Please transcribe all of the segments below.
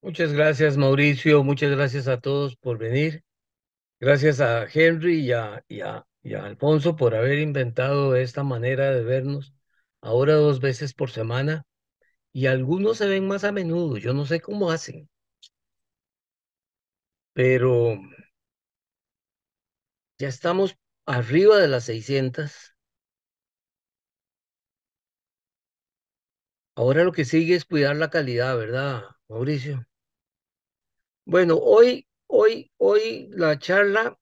Muchas gracias, Mauricio. Muchas gracias a todos por venir. Gracias a Henry y a Alfonso por haber inventado esta manera de vernos ahora 2 veces por semana. Y algunos se ven más a menudo. Yo no sé cómo hacen, pero ya estamos arriba de las 600. Ahora lo que sigue es cuidar la calidad, ¿verdad, Mauricio? Bueno, hoy la charla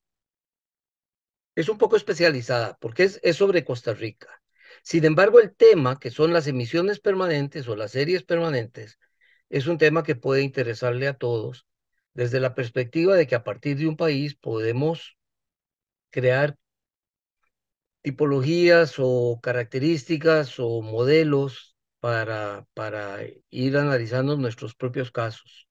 es un poco especializada porque es sobre Costa Rica. Sin embargo, el tema, que son las emisiones permanentes o las series permanentes, es un tema que puede interesarle a todos desde la perspectiva de que a partir de un país podemos crear tipologías o características o modelos para ir analizando nuestros propios casos.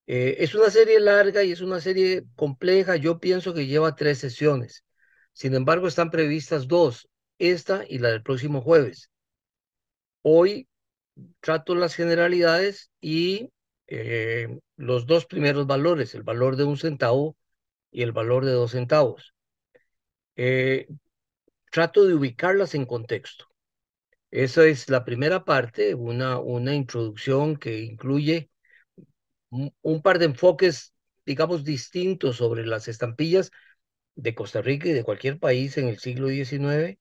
Es una serie larga y es una serie compleja. Yo pienso que lleva 3 sesiones. Sin embargo, están previstas dos, esta y la del próximo jueves. Hoy trato las generalidades y los dos primeros valores, el valor de 1 centavo y el valor de 2 centavos. Eh, Trato de ubicarlas en contexto. Esa es la primera parte, una introducción que incluye un par de enfoques, digamos, distintos sobre las estampillas de Costa Rica y de cualquier país en el siglo XIX.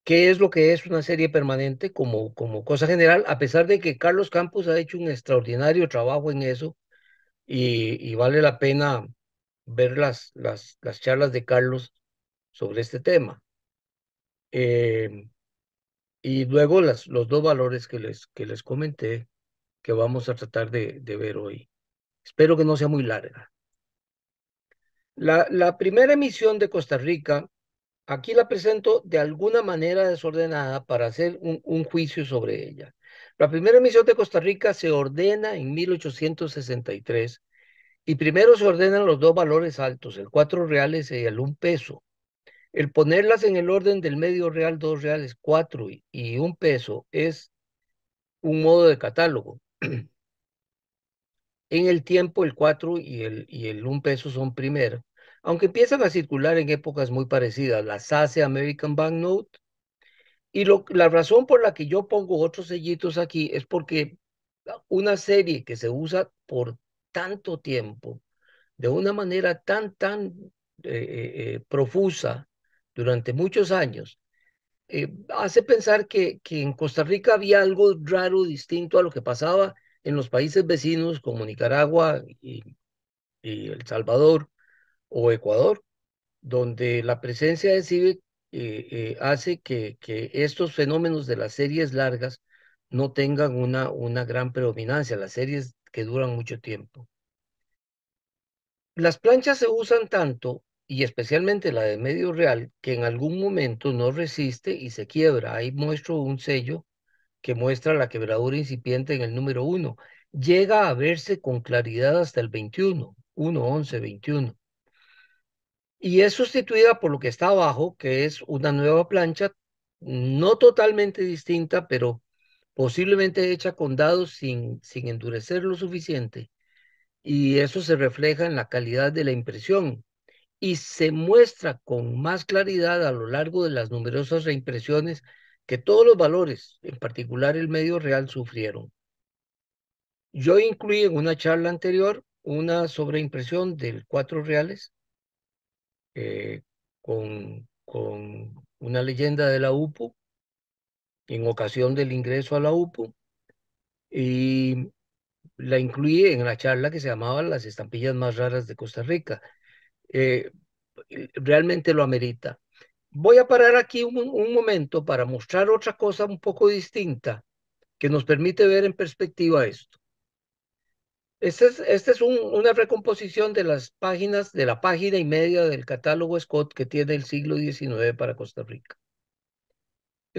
¿Qué es lo que es una serie permanente como cosa general? A pesar de que Carlos Campos ha hecho un extraordinario trabajo en eso y vale la pena ver las charlas de Carlos sobre este tema. Eh, y luego los dos valores que les comenté que vamos a tratar de ver hoy. Espero que no sea muy larga. La primera emisión de Costa Rica, aquí la presento de alguna manera desordenada para hacer un juicio sobre ella. La primera emisión de Costa Rica se ordena en 1863 y primero se ordenan los dos valores altos, el 4 reales y el 1 peso. El ponerlas en el orden del medio real, 2 reales, 4 y 1 peso es un modo de catálogo. En el tiempo, el 4 y el 1 peso son primero, aunque empiezan a circular en épocas muy parecidas. Las hace American Banknote. Y la razón por la que yo pongo otros sellitos aquí es porque una serie que se usa por tanto tiempo, de una manera tan profusa durante muchos años, hace pensar que en Costa Rica había algo raro, distinto a lo que pasaba en los países vecinos como Nicaragua y El Salvador o Ecuador, donde la presencia de CIVIC hace que estos fenómenos de las series largas no tengan una gran predominancia, las series que duran mucho tiempo. Las planchas se usan tanto, y especialmente la de medio real, que en algún momento no resiste y se quiebra. Ahí muestro un sello que muestra la quebradura incipiente en el número 1. Llega a verse con claridad hasta el 21, 1, 11, 21. Y es sustituida por lo que está abajo, que es una nueva plancha, no totalmente distinta, pero posiblemente hecha con dados sin endurecer lo suficiente. Y eso se refleja en la calidad de la impresión y se muestra con más claridad a lo largo de las numerosas reimpresiones que todos los valores, en particular el medio real, sufrieron. Yo incluí en una charla anterior una sobreimpresión del 4 reales eh, con una leyenda de la UPU en ocasión del ingreso a la UPU y la incluí en la charla que se llamaba Las estampillas más raras de Costa Rica. Eh, Realmente lo amerita. Voy a parar aquí un momento para mostrar otra cosa un poco distinta que nos permite ver en perspectiva esto. Esta es una recomposición de las páginas, de la página y media del catálogo Scott que tiene el siglo XIX para Costa Rica.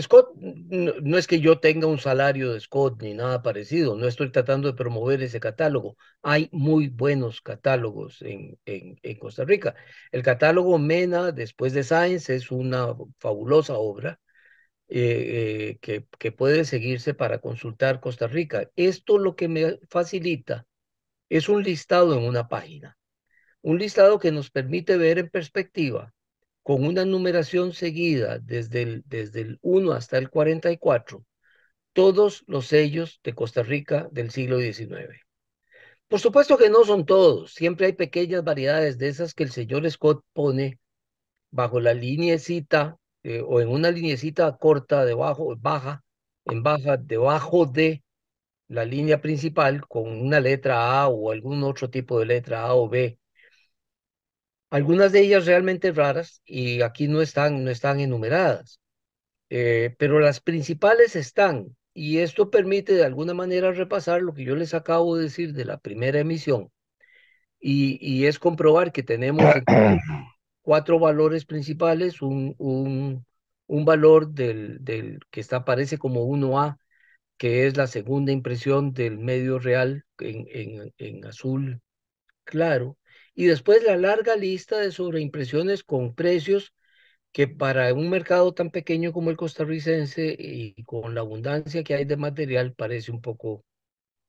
Scott, no es que yo tenga un salario de Scott ni nada parecido, no estoy tratando de promover ese catálogo. Hay muy buenos catálogos en Costa Rica. El catálogo Mena, después de Science, es una fabulosa obra. que puede seguirse para consultar Costa Rica. Esto lo que me facilita es un listado en una página, un listado que nos permite ver en perspectiva, con una numeración seguida desde el 1 hasta el 44, todos los sellos de Costa Rica del siglo XIX. Por supuesto que no son todos, siempre hay pequeñas variedades de esas que el señor Scott pone bajo la lineecita o en una lineecita corta debajo, baja, en baja, debajo de la línea principal con una letra A o algún otro tipo de letra A o B. Algunas de ellas realmente raras y aquí no están enumeradas, pero las principales están y esto permite de alguna manera repasar lo que yo les acabo de decir de la primera emisión y es comprobar que tenemos cuatro valores principales, un valor del que aparece como 1A, que es la segunda impresión del medio real en azul claro, y después la larga lista de sobreimpresiones con precios que para un mercado tan pequeño como el costarricense y con la abundancia que hay de material parece un poco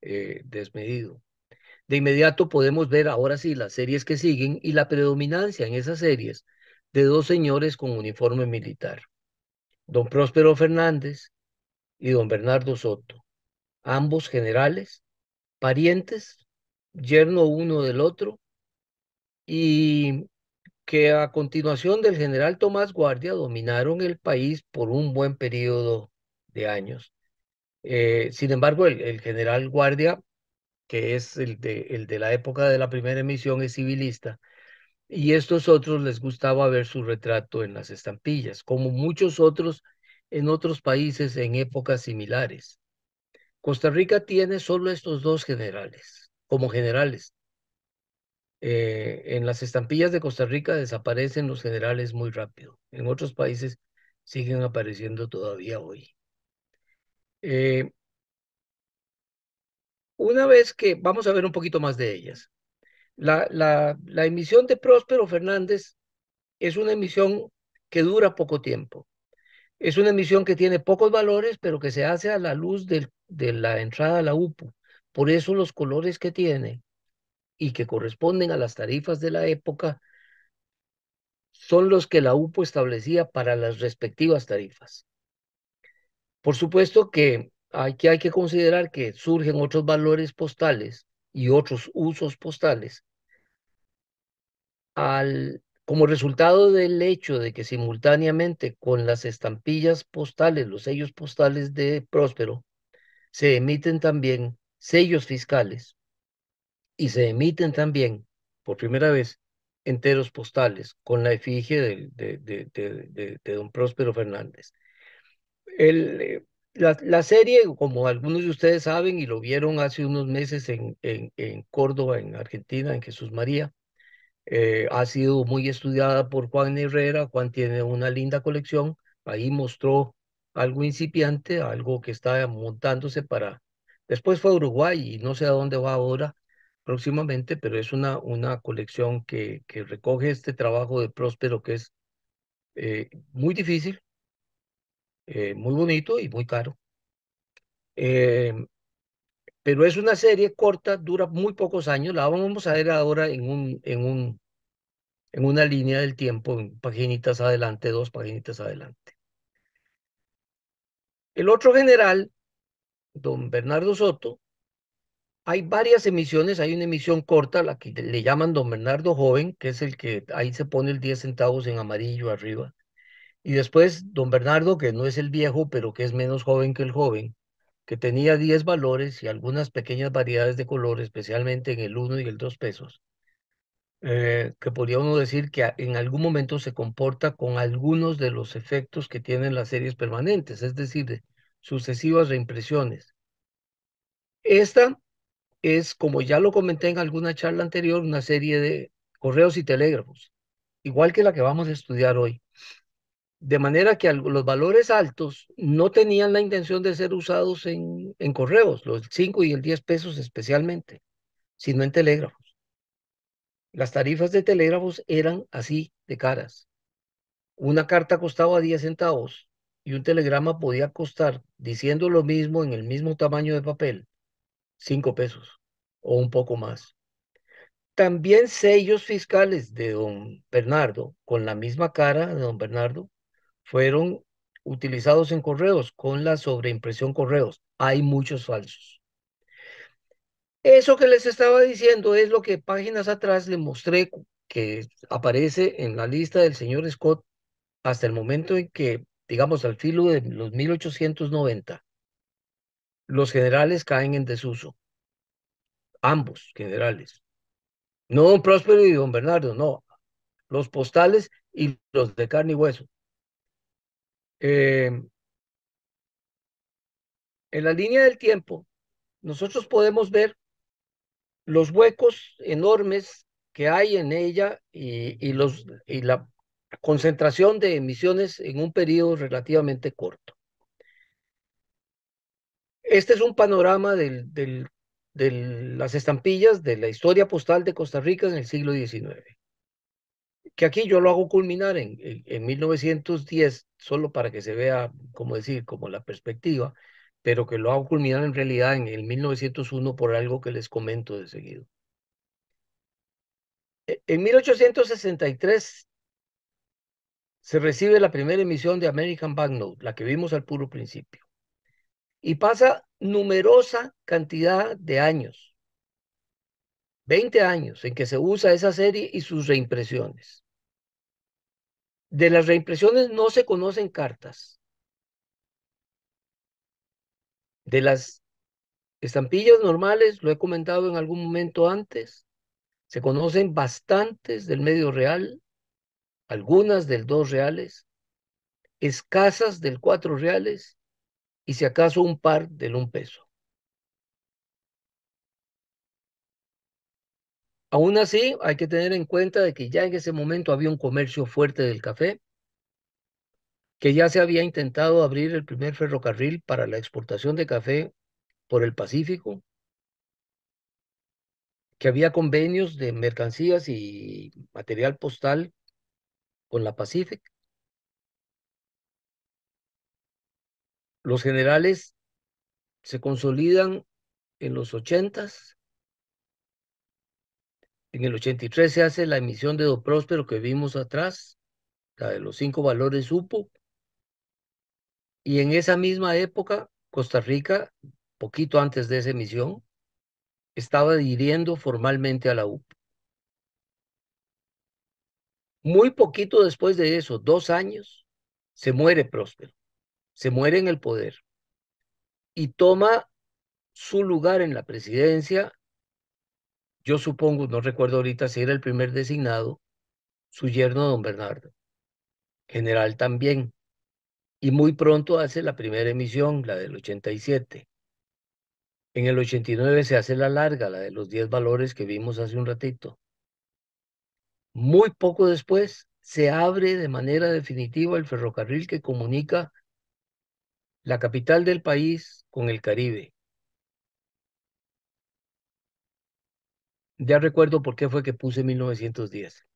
desmedido. De inmediato podemos ver ahora sí las series que siguen y la predominancia en esas series de dos señores con uniforme militar, don Próspero Fernández y don Bernardo Soto, ambos generales, parientes, yerno uno del otro, y que a continuación del general Tomás Guardia dominaron el país por un buen periodo de años. Sin embargo, el general Guardia, que es el de la época de la primera emisión, es civilista, y estos otros les gustaba ver su retrato en las estampillas, como muchos otros en otros países en épocas similares. Costa Rica tiene solo estos dos generales, como generales. En las estampillas de Costa Rica desaparecen los generales muy rápido. En otros países siguen apareciendo todavía hoy. Eh, una vez que vamos a ver un poquito más de ellas. La emisión de Próspero Fernández es una emisión que dura poco tiempo. Es una emisión que tiene pocos valores, pero que se hace a la luz de la entrada a la UPU. Por eso los colores que tiene y que corresponden a las tarifas de la época son los que la UPO establecía para las respectivas tarifas. Por supuesto que hay que considerar que surgen otros valores postales y otros usos postales como resultado del hecho de que simultáneamente con las estampillas postales, los sellos postales de Próspero, se emiten también sellos fiscales y se emiten también, por primera vez, enteros postales con la efigie de don Próspero Fernández. El, eh, la serie, como algunos de ustedes saben y lo vieron hace unos meses en Córdoba, en Argentina, en Jesús María, ha sido muy estudiada por Juan Herrera. Juan tiene una linda colección. Ahí mostró algo incipiente, algo que está montándose para... Después fue a Uruguay y no sé a dónde va ahora próximamente, pero es una colección que recoge este trabajo de Próspero que es muy difícil, muy bonito y muy caro. Eh, pero es una serie corta, dura muy pocos años. La vamos a ver ahora en una línea del tiempo, en paginitas adelante, dos paginitas adelante. El otro general, don Bernardo Soto, hay varias emisiones. Hay una emisión corta, la que le llaman don Bernardo Joven, que es el que ahí se pone el 10 centavos en amarillo arriba. Y después don Bernardo, que no es el viejo, pero que es menos joven que el joven, que tenía 10 valores y algunas pequeñas variedades de color, especialmente en el 1 y el 2 pesos, que podría uno decir que en algún momento se comporta con algunos de los efectos que tienen las series permanentes, es decir, de sucesivas reimpresiones. Esta es, como ya lo comenté en alguna charla anterior, una serie de correos y telégrafos, igual que la que vamos a estudiar hoy. De manera que los valores altos no tenían la intención de ser usados en correos, los 5 y el 10 pesos especialmente, sino en telégrafos. Las tarifas de telégrafos eran así de caras. Una carta costaba 10 centavos y un telegrama podía costar, diciendo lo mismo en el mismo tamaño de papel, 5 pesos o un poco más. También sellos fiscales de don Bernardo, con la misma cara de don Bernardo, fueron utilizados en correos con la sobreimpresión correos. Hay muchos falsos. Eso que les estaba diciendo es lo que páginas atrás le mostré que aparece en la lista del señor Scott hasta el momento en que, digamos, al filo de los 1890, los generales caen en desuso, ambos generales. No don Próspero y don Bernardo, no, los postales y los de carne y hueso. Eh, en la línea del tiempo, nosotros podemos ver los huecos enormes que hay en ella y la concentración de emisiones en un periodo relativamente corto. Este es un panorama de las estampillas de la historia postal de Costa Rica en el siglo XIX, que aquí yo lo hago culminar en 1910, solo para que se vea, como decir, como la perspectiva, pero que lo hago culminar en realidad en el 1901 por algo que les comento de seguido. En 1863 se recibe la primera emisión de American Banknote, la que vimos al puro principio, y pasa numerosa cantidad de años, 20 años, en que se usa esa serie y sus reimpresiones. De las reimpresiones no se conocen cartas. De las estampillas normales, lo he comentado en algún momento antes, se conocen bastantes del medio real, algunas del 2 reales, escasas del 4 reales y si acaso un par del 1 peso. Aún así, hay que tener en cuenta de que ya en ese momento había un comercio fuerte del café, que ya se había intentado abrir el primer ferrocarril para la exportación de café por el Pacífico, que había convenios de mercancías y material postal con la Pacific. Los generales se consolidan en los 80s. En el 83 se hace la emisión de Do Próspero que vimos atrás, la de los 5 valores UPO, y en esa misma época, Costa Rica, poquito antes de esa emisión, estaba adhiriendo formalmente a la UPO. Muy poquito después de eso, 2 años, se muere Próspero, se muere en el poder y toma su lugar en la presidencia. Yo supongo, no recuerdo ahorita si era el primer designado, su yerno don Bernardo, general también, y muy pronto hace la primera emisión, la del 87. En el 89 se hace la larga, la de los 10 valores que vimos hace un ratito. Muy poco después se abre de manera definitiva el ferrocarril que comunica la capital del país con el Caribe. Ya recuerdo por qué fue que puse 1910.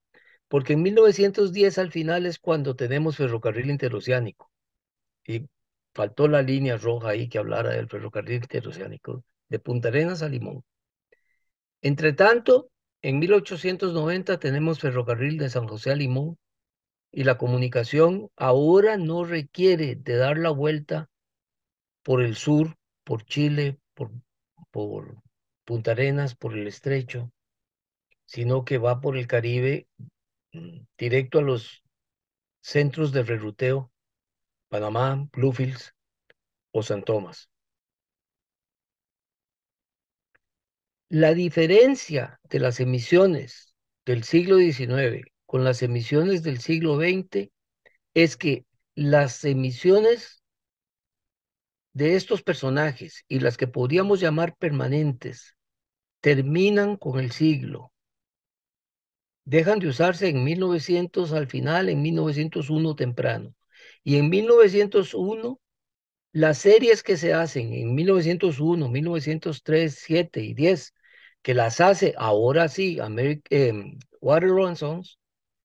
Porque en 1910 al final es cuando tenemos ferrocarril interoceánico. Y faltó la línea roja ahí que hablara del ferrocarril interoceánico de Punta Arenas a Limón. Entre tanto, en 1890 tenemos ferrocarril de San José a Limón y la comunicación ahora no requiere de dar la vuelta por el sur, por Chile, por Punta Arenas, por el estrecho, sino que va por el Caribe directo a los centros de reruteo, Panamá, Bluefields o San Tomás. La diferencia de las emisiones del siglo XIX con las emisiones del siglo XX es que las emisiones de estos personajes y las que podríamos llamar permanentes terminan con el siglo. Dejan de usarse en 1900 al final, en 1901 temprano. Y en 1901, las series que se hacen en 1901, 1903, 7 y 10, que las hace ahora sí Waterloo and Sons,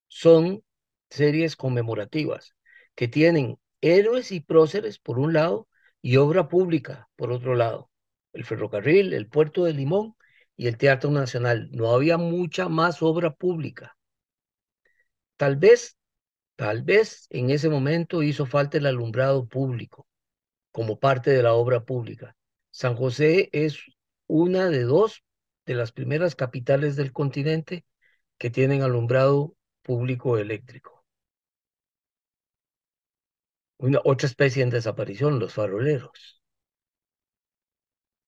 son series conmemorativas que tienen héroes y próceres por un lado y obra pública por otro lado. El ferrocarril, el puerto de Limón y el Teatro Nacional. No había mucha más obra pública. Tal vez, tal vez en ese momento hizo falta el alumbrado público como parte de la obra pública. San José es una de dos de las primeras capitales del continente que tienen alumbrado público eléctrico. Una otra especie en desaparición, los faroleros.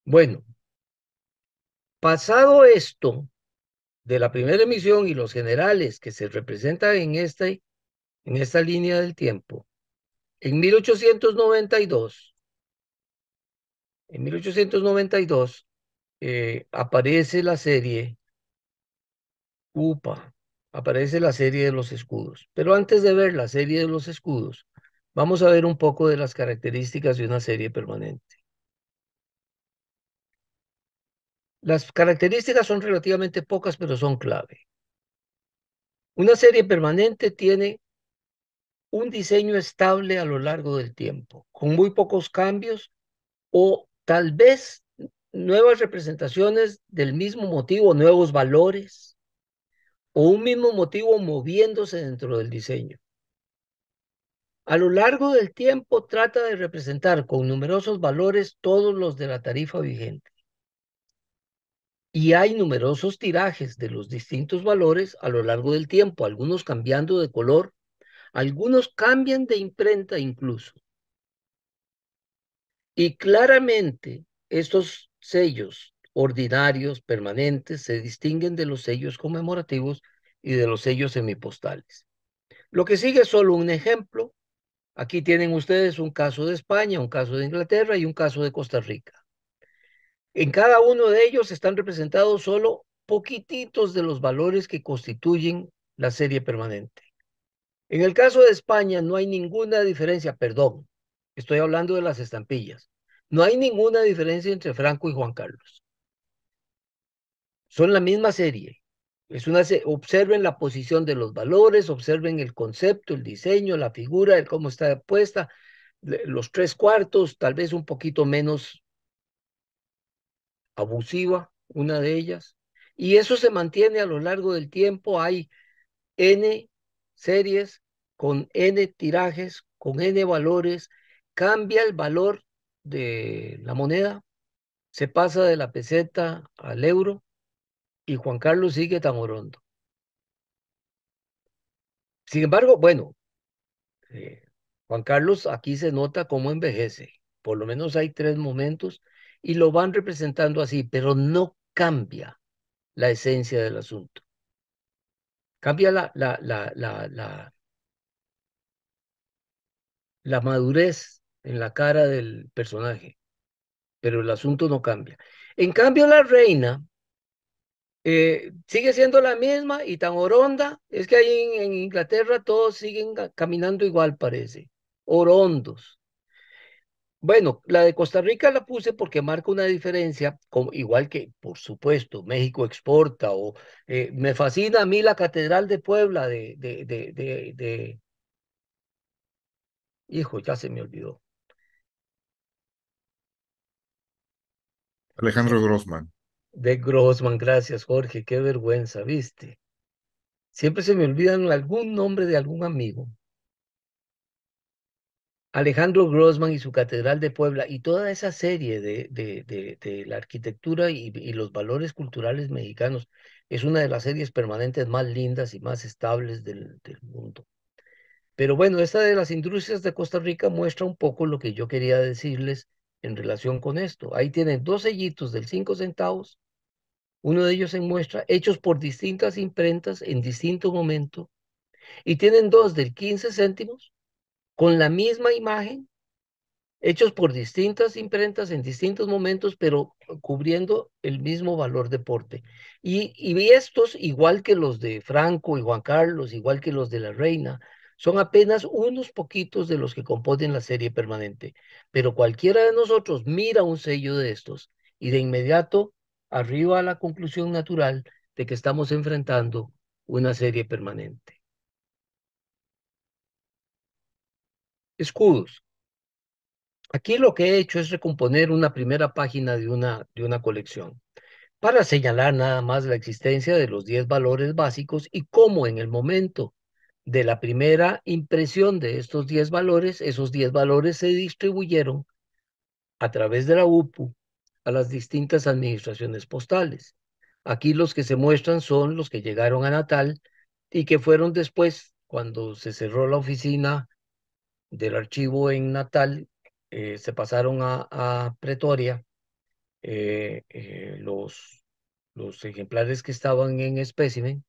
Bueno, pasado esto de la primera emisión y los generales que se representan en esta línea del tiempo, en 1892, en 1892 aparece la serie UPA, aparece la serie de los escudos. Pero antes de ver la serie de los escudos, vamos a ver un poco de las características de una serie permanente. Las características son relativamente pocas, pero son clave. Una serie permanente tiene un diseño estable a lo largo del tiempo, con muy pocos cambios o tal vez nuevas representaciones del mismo motivo, nuevos valores o un mismo motivo moviéndose dentro del diseño. A lo largo del tiempo trata de representar con numerosos valores todos los de la tarifa vigente. Y hay numerosos tirajes de los distintos valores a lo largo del tiempo, algunos cambiando de color, algunos cambian de imprenta incluso. Y claramente estos sellos ordinarios, permanentes, se distinguen de los sellos conmemorativos y de los sellos semipostales. Lo que sigue es solo un ejemplo. Aquí tienen ustedes un caso de España, un caso de Inglaterra y un caso de Costa Rica. En cada uno de ellos están representados solo poquititos de los valores que constituyen la serie permanente. En el caso de España no hay ninguna diferencia, perdón, estoy hablando de las estampillas. No hay ninguna diferencia entre Franco y Juan Carlos. Son la misma serie. Observen la posición de los valores, observen el concepto, el diseño, la figura, el cómo está puesta, los tres cuartos, tal vez un poquito menos abusiva, una de ellas. Y eso se mantiene a lo largo del tiempo. Hay N series con N tirajes, con N valores. Cambia el valor de la moneda, se pasa de la peseta al euro y Juan Carlos sigue tan orondo. Sin embargo, bueno, eh, Juan Carlos aquí se nota cómo envejece. Por lo menos hay tres momentos y lo van representando así, pero no cambia la esencia del asunto. Cambia la madurez en la cara del personaje, pero el asunto no cambia. En cambio, la reina sigue siendo la misma y tan oronda, es que ahí en Inglaterra todos siguen caminando igual, parece, orondos. Bueno, la de Costa Rica la puse porque marca una diferencia, como, igual que, por supuesto, México exporta, o me fascina a mí la Catedral de Puebla hijo, ya se me olvidó. Alejandro Grossman. De Grossman, gracias, Jorge, qué vergüenza, ¿viste? Siempre se me olvidan algún nombre de algún amigo. Alejandro Grossman y su Catedral de Puebla y toda esa serie de la arquitectura y los valores culturales mexicanos es una de las series permanentes más lindas y más estables del mundo. Pero bueno, esta de las industrias de Costa Rica muestra un poco lo que yo quería decirles en relación con esto. Ahí tienen dos sellitos del 5 centavos, uno de ellos en muestra, hechos por distintas imprentas en distinto momento, y tienen dos del 15 céntimos con la misma imagen, hechos por distintas imprentas en distintos momentos, pero cubriendo el mismo valor de porte. Y estos, igual que los de Franco y Juan Carlos, igual que los de la Reina, son apenas unos poquitos de los que componen la serie permanente. Pero cualquiera de nosotros mira un sello de estos y de inmediato arriba a la conclusión natural de que estamos enfrentando una serie permanente. Escudos. Aquí lo que he hecho es recomponer una primera página de una colección para señalar nada más la existencia de los 10 valores básicos y cómo en el momento de la primera impresión de estos 10 valores, esos 10 valores se distribuyeron a través de la UPU a las distintas administraciones postales. Aquí los que se muestran son los que llegaron a Natal y que fueron después, cuando se cerró la oficina del archivo en Natal, se pasaron a Pretoria. Los ejemplares que estaban en espécimen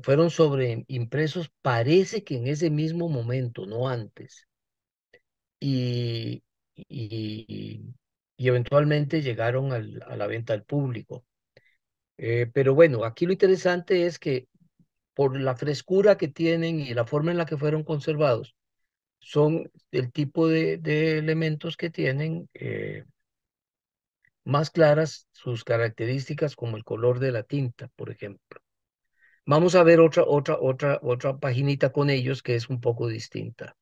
fueron sobre impresos, parece que en ese mismo momento, no antes, y, y, y eventualmente llegaron a la venta al público. Pero bueno, aquí lo interesante es que por la frescura que tienen y la forma en la que fueron conservados, son el tipo de elementos que tienen más claras sus características, como el color de la tinta, por ejemplo. Vamos a ver otra paginita con ellos que es un poco distinta.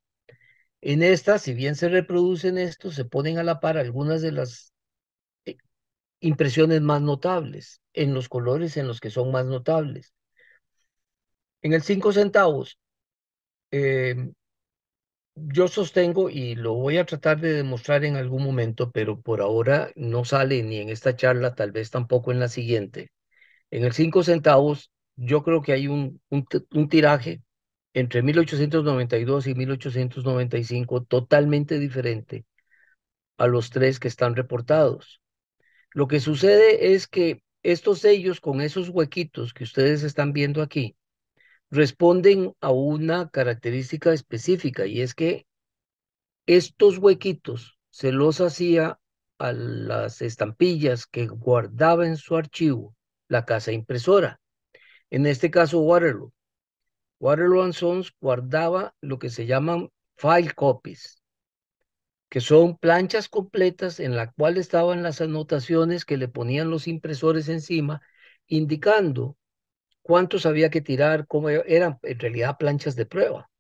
En esta, si bien se reproducen estos, se ponen a la par algunas de las eh, impresiones más notables, en los colores en los que son más notables. En el 5 centavos, eh, yo sostengo, y lo voy a tratar de demostrar en algún momento, pero por ahora no sale ni en esta charla, tal vez tampoco en la siguiente. En el 5 centavos, yo creo que hay un tiraje entre 1892 y 1895 totalmente diferente a los tres que están reportados. Lo que sucede es que estos sellos con esos huequitos que ustedes están viendo aquí responden a una característica específica, y es que estos huequitos se los hacía a las estampillas que guardaba en su archivo la casa impresora, en este caso Waterloo. Waterloo and Sons guardaba lo que se llaman file copies, que son planchas completas en la cual estaban las anotaciones que le ponían los impresores encima, indicando cuántos había que tirar, cómo eran en realidad planchas de prueba.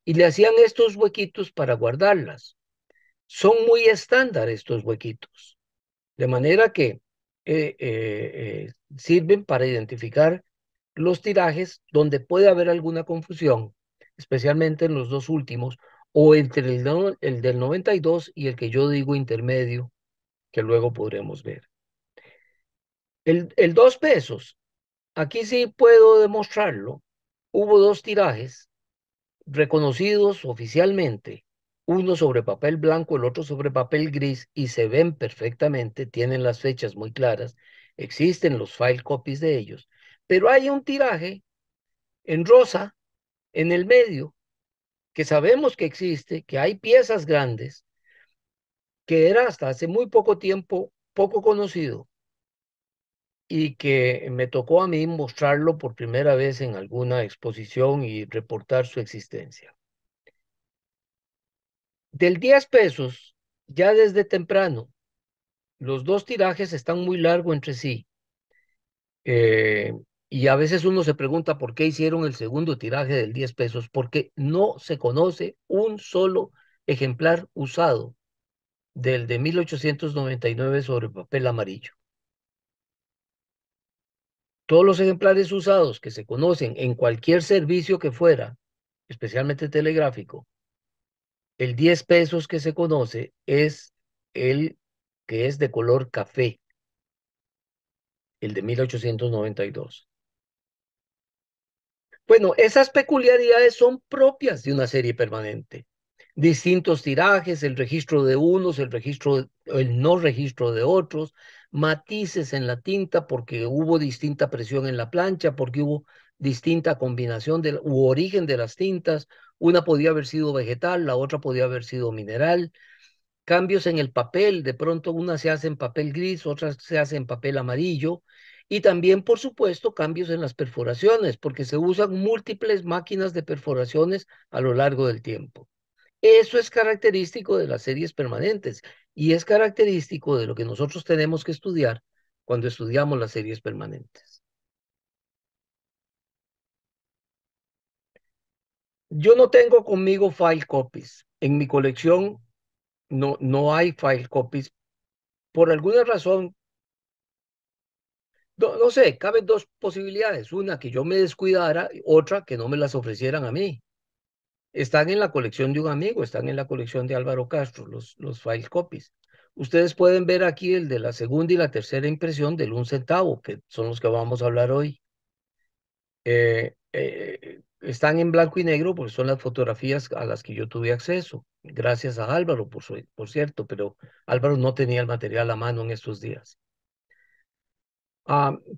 Y le hacían estos huequitos para guardarlas. Son muy estándar estos huequitos, de manera que sirven para identificar los tirajes donde puede haber alguna confusión, especialmente en los dos últimos, o entre el del 92 y el que yo digo intermedio, que luego podremos ver. El 2 pesos, aquí sí puedo demostrarlo. Hubo dos tirajes reconocidos oficialmente, uno sobre papel blanco, el otro sobre papel gris, y se ven perfectamente, tienen las fechas muy claras, existen los file copies de ellos, pero hay un tiraje en rosa en el medio, que sabemos que existe, que hay piezas grandes, que era hasta hace muy poco tiempo poco conocido y que me tocó a mí mostrarlo por primera vez en alguna exposición y reportar su existencia. Del 10 pesos, ya desde temprano, los dos tirajes están muy largos entre sí. eh, y a veces uno se pregunta por qué hicieron el segundo tiraje del 10 pesos, porque no se conoce un solo ejemplar usado del de 1899 sobre papel amarillo. Todos los ejemplares usados que se conocen en cualquier servicio que fuera, especialmente telegráfico, el 10 pesos que se conoce es el que es de color café, el de 1892. Bueno, esas peculiaridades son propias de una serie permanente. Distintos tirajes, el registro de unos, el no registro de otros, matices en la tinta porque hubo distinta presión en la plancha, porque hubo distinta combinación u origen de las tintas. Una podía haber sido vegetal, la otra podía haber sido mineral. Cambios en el papel, de pronto una se hace en papel gris, otra se hace en papel amarillo, y también, por supuesto, cambios en las perforaciones, porque se usan múltiples máquinas de perforaciones a lo largo del tiempo. Eso es característico de las series permanentes y es característico de lo que nosotros tenemos que estudiar cuando estudiamos las series permanentes. Yo no tengo conmigo file copies. En mi colección no hay file copies. Por alguna razón, no sé, caben dos posibilidades. Una, que yo me descuidara, otra, que no me las ofrecieran a mí. Están en la colección de un amigo, están en la colección de Álvaro Castro, los file copies. Ustedes pueden ver aquí el de la segunda y la tercera impresión del un centavo, que son los que vamos a hablar hoy. Están en blanco y negro porque son las fotografías a las que yo tuve acceso, gracias a Álvaro, por cierto, pero Álvaro no tenía el material a mano en estos días.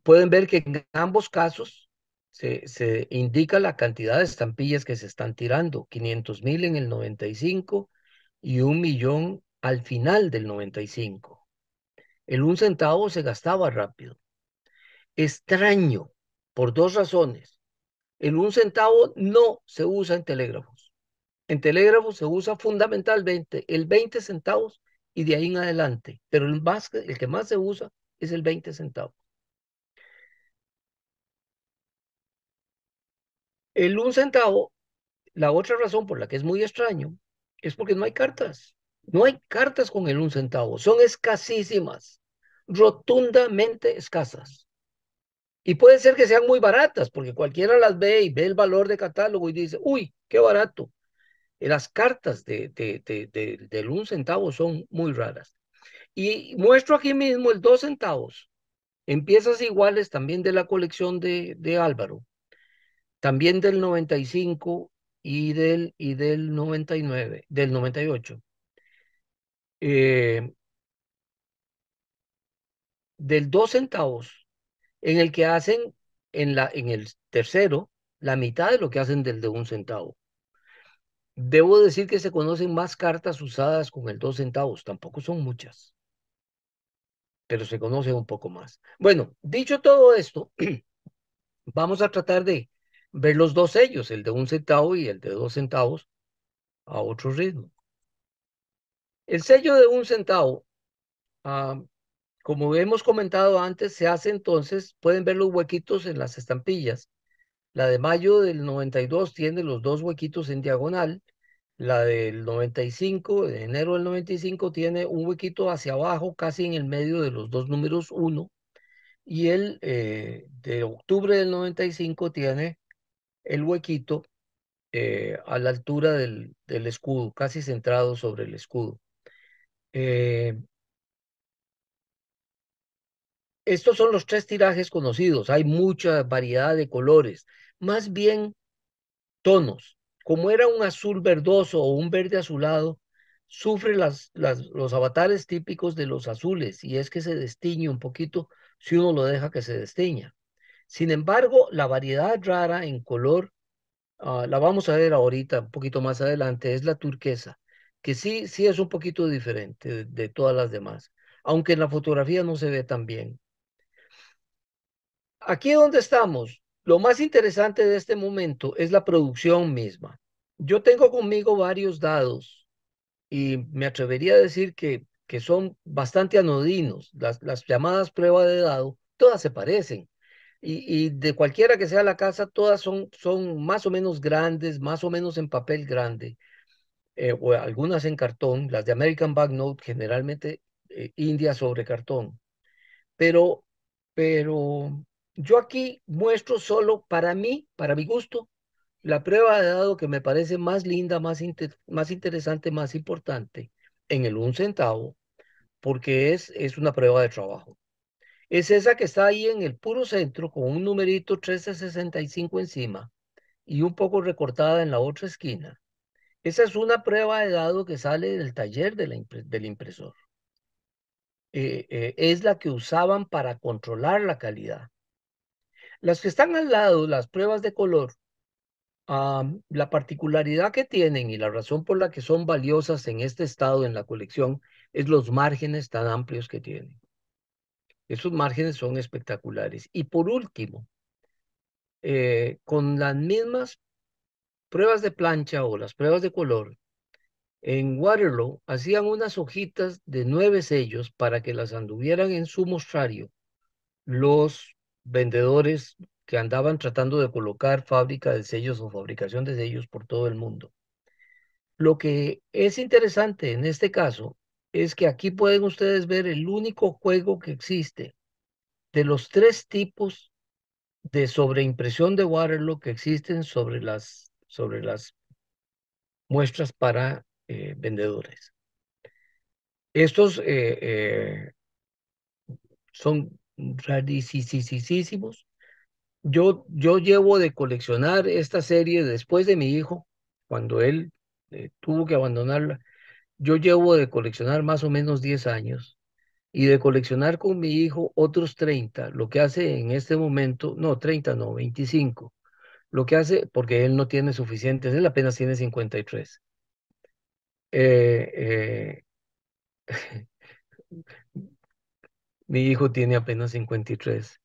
Pueden ver que en ambos casos se indica la cantidad de estampillas que se están tirando, 500,000 en el 95 y 1 millón al final del 95. El un centavo se gastaba rápido. Extraño, por dos razones. El un centavo no se usa en telégrafos. En telégrafos se usa fundamentalmente el 20 centavos y de ahí en adelante, pero el que más se usa es el 20 centavos. El un centavo, la otra razón por la que es muy extraño, es porque no hay cartas. No hay cartas con el un centavo. Son escasísimas, rotundamente escasas. Y puede ser que sean muy baratas, porque cualquiera las ve y ve el valor de catálogo y dice, uy, qué barato. Las cartas del un centavo son muy raras. Y muestro aquí mismo el 2 centavos, en piezas iguales también de la colección de Álvaro, también del 95 y del 99, del 98. eh, del 2 centavos, en el que hacen en el tercero la mitad de lo que hacen del de un centavo. Debo decir que se conocen más cartas usadas con el 2 centavos, tampoco son muchas, pero se conocen un poco más. Bueno, dicho todo esto, vamos a tratar de ver los dos sellos, el de un centavo y el de 2 centavos, a otro ritmo. El sello de un centavo, ah, como hemos comentado antes, se hace entonces, pueden ver los huequitos en las estampillas. La de mayo del 92 tiene los dos huequitos en diagonal. La del 95, de enero del 95, tiene un huequito hacia abajo, casi en el medio de los dos números uno. Y el de octubre del 95 tiene el huequito a la altura del escudo, casi centrado sobre el escudo. Eh, Estos son los tres tirajes conocidos. Hay mucha variedad de colores, más bien tonos. Como era un azul verdoso o un verde azulado, sufre los avatares típicos de los azules y es que se destiñe un poquito si uno lo deja que se destiña. Sin embargo, la variedad rara en color, la vamos a ver ahorita, un poquito más adelante, es la turquesa, que sí es un poquito diferente de todas las demás, aunque en la fotografía no se ve tan bien. Aquí donde estamos, lo más interesante de este momento es la producción misma. Yo tengo conmigo varios dados y me atrevería a decir que son bastante anodinos. Las llamadas pruebas de dado, todas se parecen. Y de cualquiera que sea la casa, todas son más o menos grandes, más o menos en papel grande, o algunas en cartón. Las de American Banknote generalmente India sobre cartón. Pero, pero yo aquí muestro solo para mí, para mi gusto, la prueba de dado que me parece más linda, más interesante, más importante en el un centavo, porque es una prueba de trabajo. Es esa que está ahí en el puro centro con un numerito 1365 encima y un poco recortada en la otra esquina. Esa es una prueba de dado que sale del taller del impresor. Es la que usaban para controlar la calidad. Las que están al lado, las pruebas de color, la particularidad que tienen y la razón por la que son valiosas en este estado en la colección es los márgenes tan amplios que tienen. Esos márgenes son espectaculares. Y por último, con las mismas pruebas de plancha o las pruebas de color, en Waterloo hacían unas hojitas de 9 sellos para que las anduvieran en su mostrario los vendedores que andaban tratando de colocar fábrica de sellos o fabricación de sellos por todo el mundo. Lo que es interesante en este caso es que aquí pueden ustedes ver el único juego que existe de los tres tipos de sobreimpresión de Waterloo que existen sobre las muestras para vendedores. Estos son rarísimos. Yo llevo de coleccionar esta serie después de mi hijo, cuando él tuvo que abandonarla. Yo llevo de coleccionar más o menos 10 años y de coleccionar con mi hijo otros 30, lo que hace en este momento, no, 30 no, 25, lo que hace, porque él no tiene suficientes, él apenas tiene 53. Eh, Mi hijo tiene apenas 53.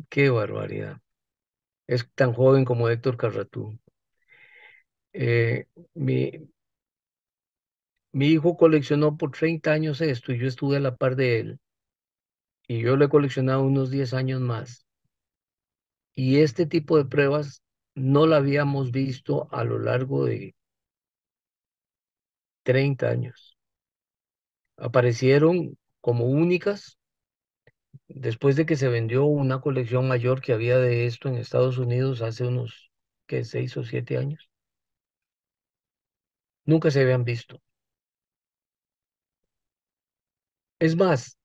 Qué barbaridad. Es tan joven como Héctor Carratú. Eh, mi, mi hijo coleccionó por 30 años esto y yo estuve a la par de él. Y yo lo he coleccionado unos 10 años más. Y este tipo de pruebas no la habíamos visto a lo largo de 30 años. Aparecieron como únicas después de que se vendió una colección mayor que había de esto en Estados Unidos hace unos, ¿qué? 6 o 7 años. Nunca se habían visto. Es más,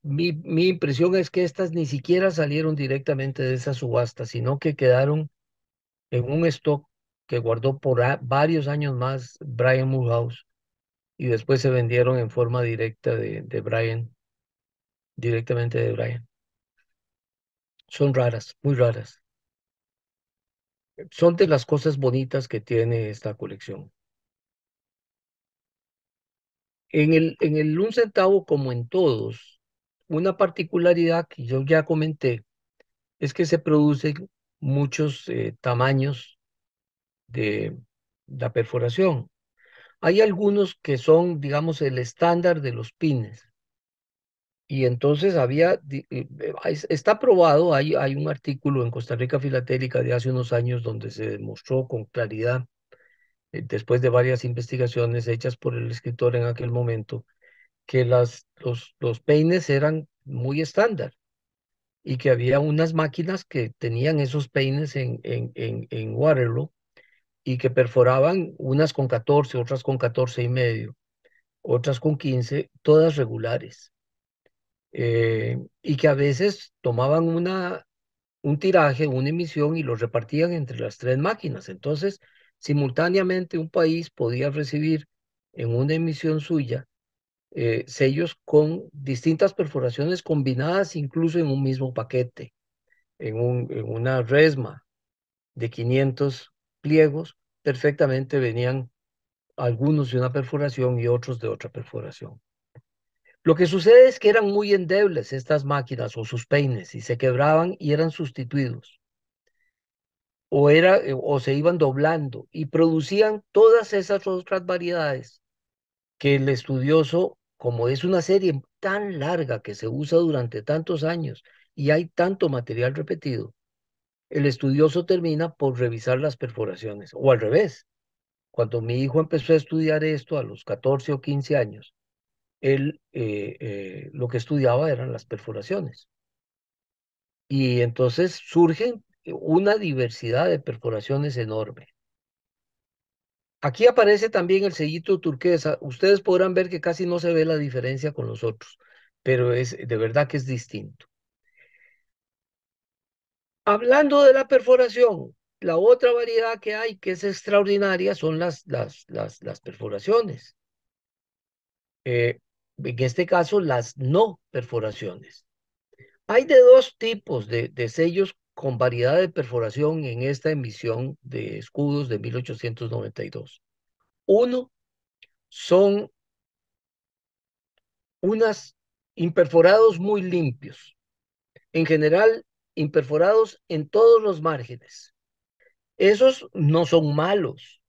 mi impresión es que estas ni siquiera salieron directamente de esa subasta, sino que quedaron en un stock que guardó por varios años más Brian Mulhouse y después se vendieron en forma directa de Brian, directamente de Brian. Son raras, muy raras. Son de las cosas bonitas que tiene esta colección. En el un centavo, como en todos, una particularidad que yo ya comenté es que se producen muchos tamaños de la perforación. Hay algunos que son, digamos, el estándar de los pines. Y entonces está probado, hay un artículo en Costa Rica Filatélica de hace unos años donde se demostró con claridad, después de varias investigaciones hechas por el escritor en aquel momento, que los peines eran muy estándar y que había unas máquinas que tenían esos peines en Waterloo y que perforaban unas con 14, otras con 14 y medio, otras con 15, todas regulares. Y que a veces tomaban un tiraje, una emisión y lo repartían entre las tres máquinas. Entonces, simultáneamente un país podía recibir en una emisión suya sellos con distintas perforaciones combinadas incluso en un mismo paquete, en una resma de 500 pliegos, perfectamente venían algunos de una perforación y otros de otra perforación. Lo que sucede es que eran muy endebles estas máquinas o sus peines y se quebraban y eran sustituidos o se iban doblando y producían todas esas otras variedades que el estudioso, como es una serie tan larga que se usa durante tantos años y hay tanto material repetido, el estudioso termina por revisar las perforaciones o al revés. Cuando mi hijo empezó a estudiar esto a los 14 o 15 años, él lo que estudiaba eran las perforaciones. Y entonces surgen una diversidad de perforaciones enorme. Aquí aparece también el sellito turquesa. Ustedes podrán ver que casi no se ve la diferencia con los otros, pero es de verdad que es distinto. Hablando de la perforación, la otra variedad que hay que es extraordinaria son las perforaciones. Eh, en este caso, las no perforaciones. Hay de dos tipos de sellos con variedad de perforación en esta emisión de escudos de 1892. Uno son unas imperforados muy limpios, en general imperforados en todos los márgenes. Esos no son malos,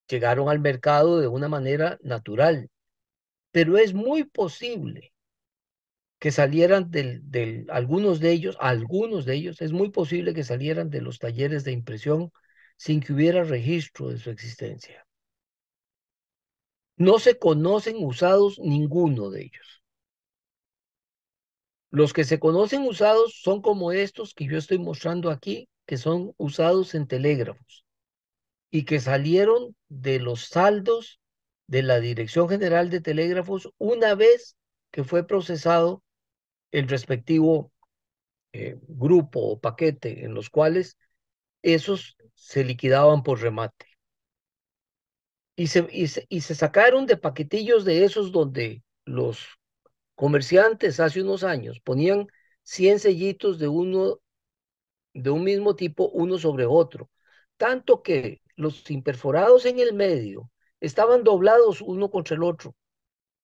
llegaron al mercado de una manera natural, pero es muy posible que salieran algunos de ellos, es muy posible que salieran de los talleres de impresión sin que hubiera registro de su existencia. No se conocen usados ninguno de ellos. Los que se conocen usados son como estos que yo estoy mostrando aquí, que son usados en telégrafos y que salieron de los saldos de la Dirección General de Telégrafos una vez que fue procesado el respectivo grupo o paquete en los cuales esos se liquidaban por remate. Y se sacaron de paquetillos de esos donde los comerciantes hace unos años ponían 100 sellitos de un mismo tipo uno sobre otro, tanto que los imperforados en el medio estaban doblados uno contra el otro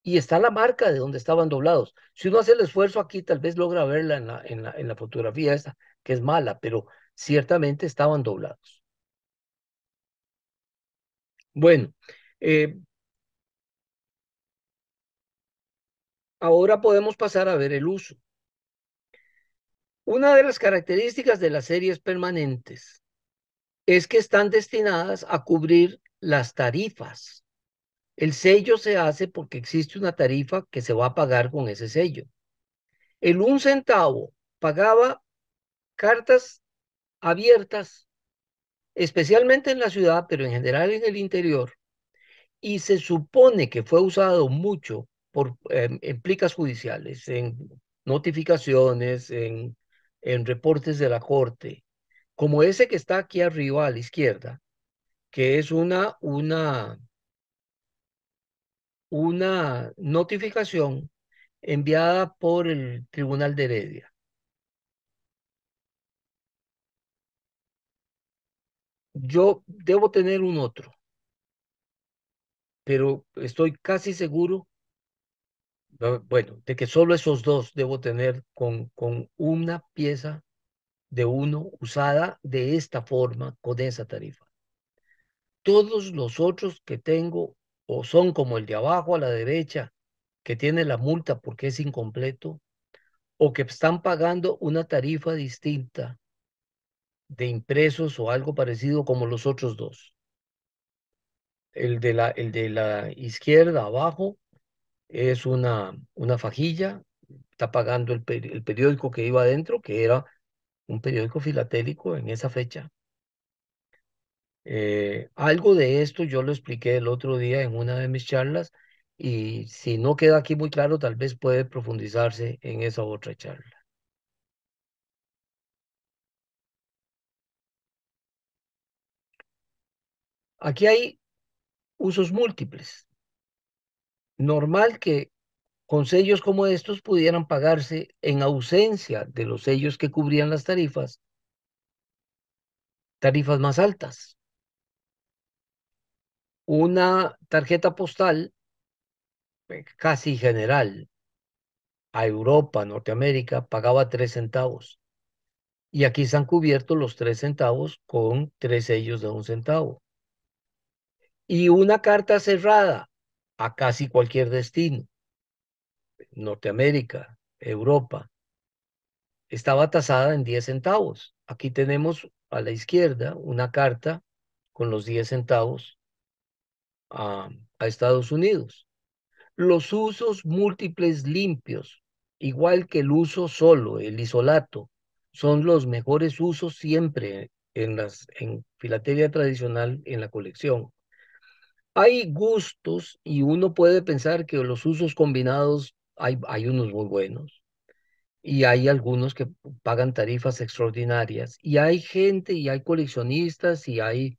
y está la marca de donde estaban doblados. Si uno hace el esfuerzo aquí, tal vez logra verla en la fotografía esta, que es mala, pero ciertamente estaban doblados. Bueno, eh, ahora podemos pasar a ver el uso. Una de las características de las series permanentes es que están destinadas a cubrir las tarifas. El sello se hace porque existe una tarifa que se va a pagar con ese sello. El 1 centavo pagaba cartas abiertas, especialmente en la ciudad, pero en general en el interior, y se supone que fue usado mucho en plicas judiciales, en notificaciones, en reportes de la corte, como ese que está aquí arriba a la izquierda, que es una notificación enviada por el Tribunal de Heredia. Yo debo tener un otro, pero estoy casi seguro, bueno, de que solo esos dos debo tener con una pieza de uno usada de esta forma, con esa tarifa. Todos los otros que tengo o son como el de abajo a la derecha, que tiene la multa porque es incompleto, o que están pagando una tarifa distinta de impresos o algo parecido como los otros dos. El de la izquierda abajo es una fajilla, está pagando el periódico que iba adentro, que era un periódico filatélico en esa fecha. Algo de esto yo lo expliqué el otro día en una de mis charlas y si no queda aquí muy claro, tal vez puede profundizarse en esa otra charla. Aquí hay usos múltiples. Normal que con sellos como estos pudieran pagarse en ausencia de los sellos que cubrían las tarifas, tarifas más altas. Una tarjeta postal casi general a Europa, Norteamérica, pagaba 3 centavos. Y aquí están cubiertos los 3 centavos con 3 sellos de 1 centavo. Y una carta cerrada a casi cualquier destino, Norteamérica, Europa, estaba tasada en 10 centavos. Aquí tenemos a la izquierda una carta con los 10 centavos a, a Estados Unidos. Los usos múltiples limpios, igual que el uso solo, el isolato, son los mejores usos siempre en filatelia tradicional en la colección. Hay gustos y uno puede pensar que los usos combinados hay unos muy buenos y hay algunos que pagan tarifas extraordinarias y hay gente y hay coleccionistas y hay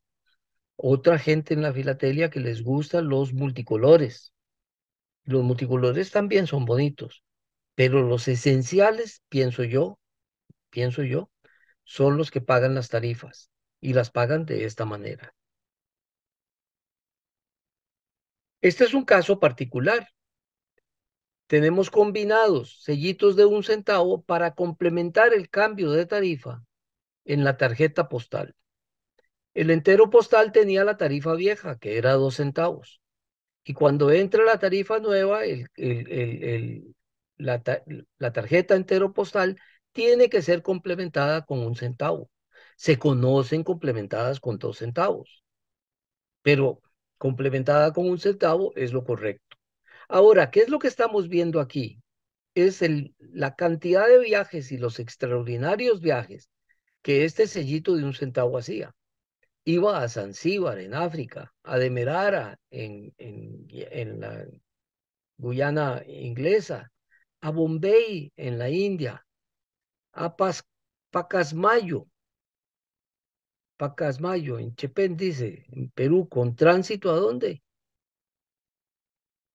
otra gente en la filatelia que les gustan los multicolores. Los multicolores también son bonitos, pero los esenciales, pienso yo, son los que pagan las tarifas y las pagan de esta manera. Este es un caso particular. Tenemos combinados sellitos de 1 centavo para complementar el cambio de tarifa en la tarjeta postal. El entero postal tenía la tarifa vieja, que era 2 centavos. Y cuando entra la tarifa nueva, La, ta- la tarjeta entero postal tiene que ser complementada con 1 centavo. Se conocen complementadas con 2 centavos, pero complementada con 1 centavo es lo correcto. Ahora, ¿qué es lo que estamos viendo aquí? Es la cantidad de viajes y los extraordinarios viajes que este sellito de 1 centavo hacía. Iba a Zanzíbar, en África, a Demerara, en la Guyana inglesa, a Bombay, en la India, a Pacasmayo, Pacasmayo, en Chepén, dice, en Perú, con tránsito ¿a dónde?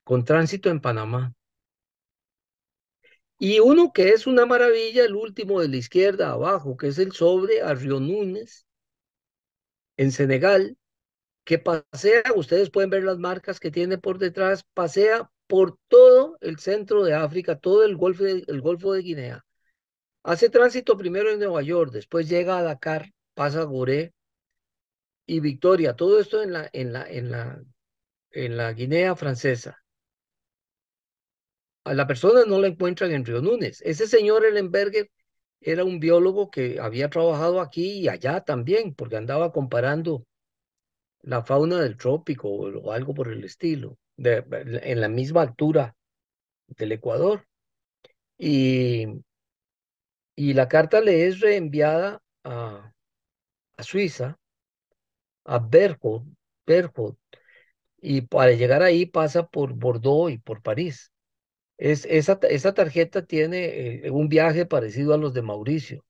Con tránsito en Panamá. Y uno que es una maravilla, el último de la izquierda abajo, que es el sobre a Río Núñez, en Senegal, que pasea, ustedes pueden ver las marcas que tiene por detrás, pasea por todo el centro de África, todo el Golfo de Guinea. Hace tránsito primero en Nueva York, después llega a Dakar, pasa a Gorée y Victoria, todo esto en la Guinea Francesa. A la persona no la encuentran en Río Núñez. Ese señor Ellenberger era un biólogo que había trabajado aquí y allá también, porque andaba comparando la fauna del trópico o algo por el estilo, en la misma altura del Ecuador. Y, y la carta le es reenviada a Suiza, a Berthold, y para llegar ahí pasa por Bordeaux y por París. Esa tarjeta tiene un viaje parecido a los de Mauricio.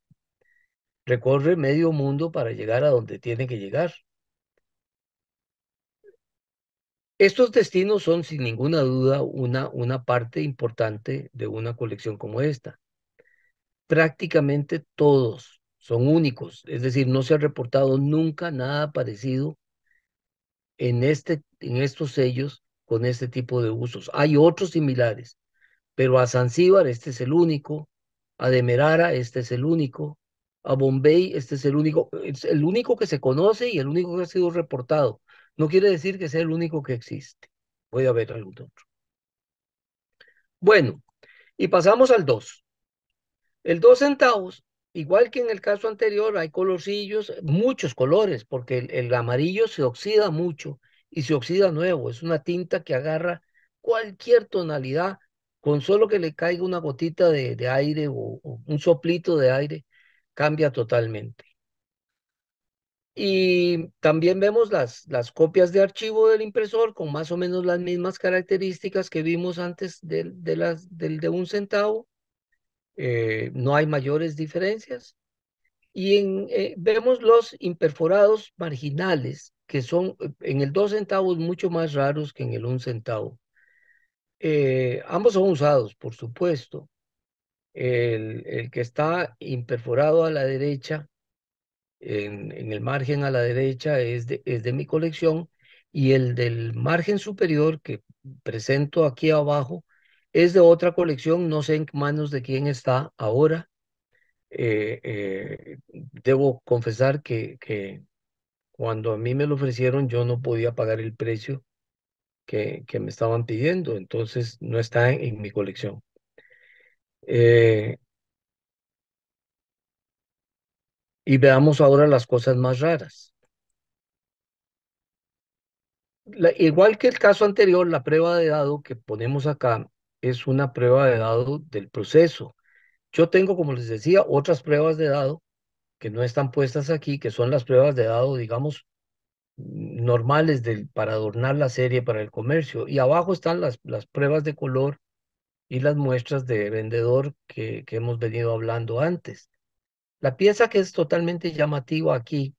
Recorre medio mundo para llegar a donde tiene que llegar. Estos destinos son sin ninguna duda una parte importante de una colección como esta. Prácticamente todos son únicos, es decir, no se ha reportado nunca nada parecido en estos sellos con este tipo de usos. Hay otros similares, pero a Zanzíbar este es el único, a Demerara este es el único, a Bombay este es el único que se conoce y el único que ha sido reportado. No quiere decir que sea el único que existe. Puede haber algún otro. Bueno, y pasamos al 2. El 2 centavos, igual que en el caso anterior, hay colorcillos, muchos colores, porque el amarillo se oxida mucho y se oxida nuevo. Es una tinta que agarra cualquier tonalidad, con solo que le caiga una gotita de aire o un soplito de aire, cambia totalmente. Y también vemos las copias de archivo del impresor con más o menos las mismas características que vimos antes del de 1 centavo. No hay mayores diferencias. Y vemos los imperforados marginales, que son en el 2 centavos mucho más raros que en el 1 centavo. Ambos son usados, por supuesto. El que está imperforado a la derecha, en el margen a la derecha, es de mi colección, y el del margen superior que presento aquí abajo es de otra colección, no sé en manos de quién está ahora. Debo confesar que cuando a mí me lo ofrecieron yo no podía pagar el precio que me estaban pidiendo, entonces no está en mi colección. Eh, y veamos ahora las cosas más raras. Igual que el caso anterior, la prueba de dado que ponemos acá es una prueba de dado del proceso. Yo tengo, como les decía, otras pruebas de dado que no están puestas aquí, que son las pruebas de dado, digamos, normales para adornar la serie para el comercio. Y abajo están las pruebas de color y las muestras de vendedor que hemos venido hablando antes. La pieza que es totalmente llamativa aquí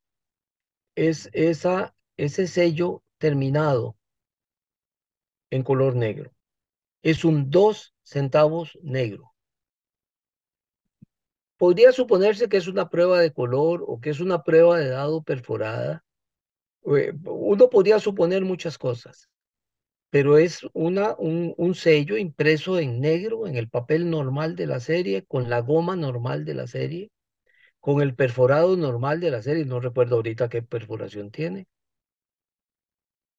es ese sello terminado en color negro. Es un 2 centavos negro. Podría suponerse que es una prueba de color o que es una prueba de dado perforada. Uno podría suponer muchas cosas, pero es un sello impreso en negro en el papel normal de la serie, con la goma normal de la serie, con el perforado normal de la serie. No recuerdo ahorita qué perforación tiene.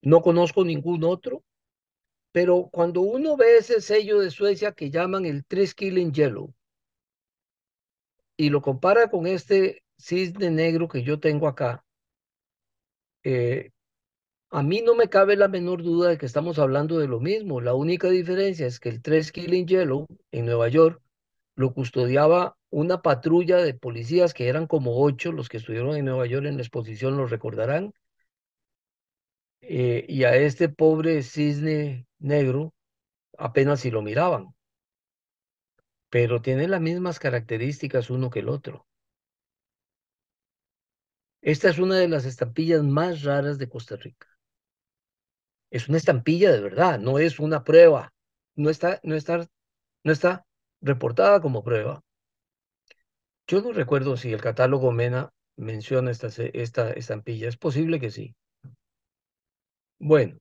No conozco ningún otro. Pero cuando uno ve ese sello de Suecia que llaman el Triskilling Yellow y lo compara con este cisne negro que yo tengo acá, eh, a mí no me cabe la menor duda de que estamos hablando de lo mismo. La única diferencia es que el Triskilling Yellow en Nueva York lo custodiaba una patrulla de policías que eran como 8, los que estuvieron en Nueva York en la exposición lo recordarán, y a este pobre cisne negro apenas si lo miraban, pero tiene las mismas características uno que el otro. Esta es una de las estampillas más raras de Costa Rica. Es una estampilla de verdad, no es una prueba. No está reportada como prueba. Yo no recuerdo si el catálogo MENA menciona esta estampilla. Es posible que sí. Bueno,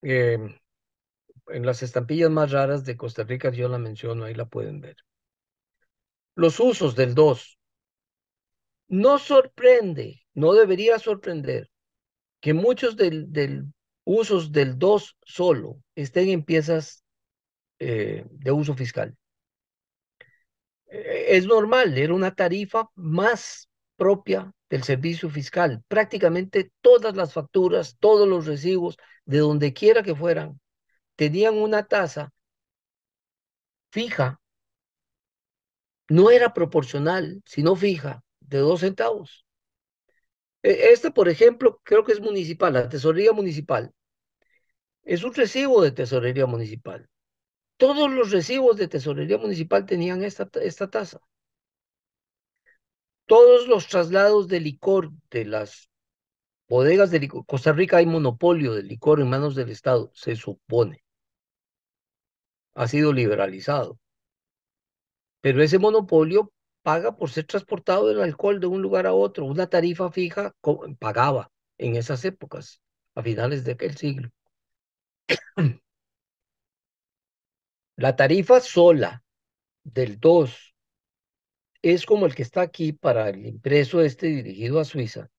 em, en las estampillas más raras de Costa Rica yo la menciono, ahí la pueden ver. Los usos del 2. No sorprende, no debería sorprender que muchos del usos del 2 solo estén en piezas de uso fiscal. Es normal, era una tarifa más propia del servicio fiscal. Prácticamente todas las facturas, todos los recibos, de donde quiera que fueran, tenían una tasa fija, no era proporcional, sino fija, de 2 centavos. Este, por ejemplo, creo que es municipal, la tesorería municipal. Es un recibo de tesorería municipal. Todos los recibos de tesorería municipal tenían esta tasa. Todos los traslados de licor de las bodegas de licor. Costa Rica hay monopolio del licor en manos del Estado, se supone. Ha sido liberalizado. Pero ese monopolio paga por ser transportado el alcohol de un lugar a otro. Una tarifa fija pagaba en esas épocas, a finales de aquel siglo. La tarifa sola del 2 es como el que está aquí para el impreso este dirigido a Suiza.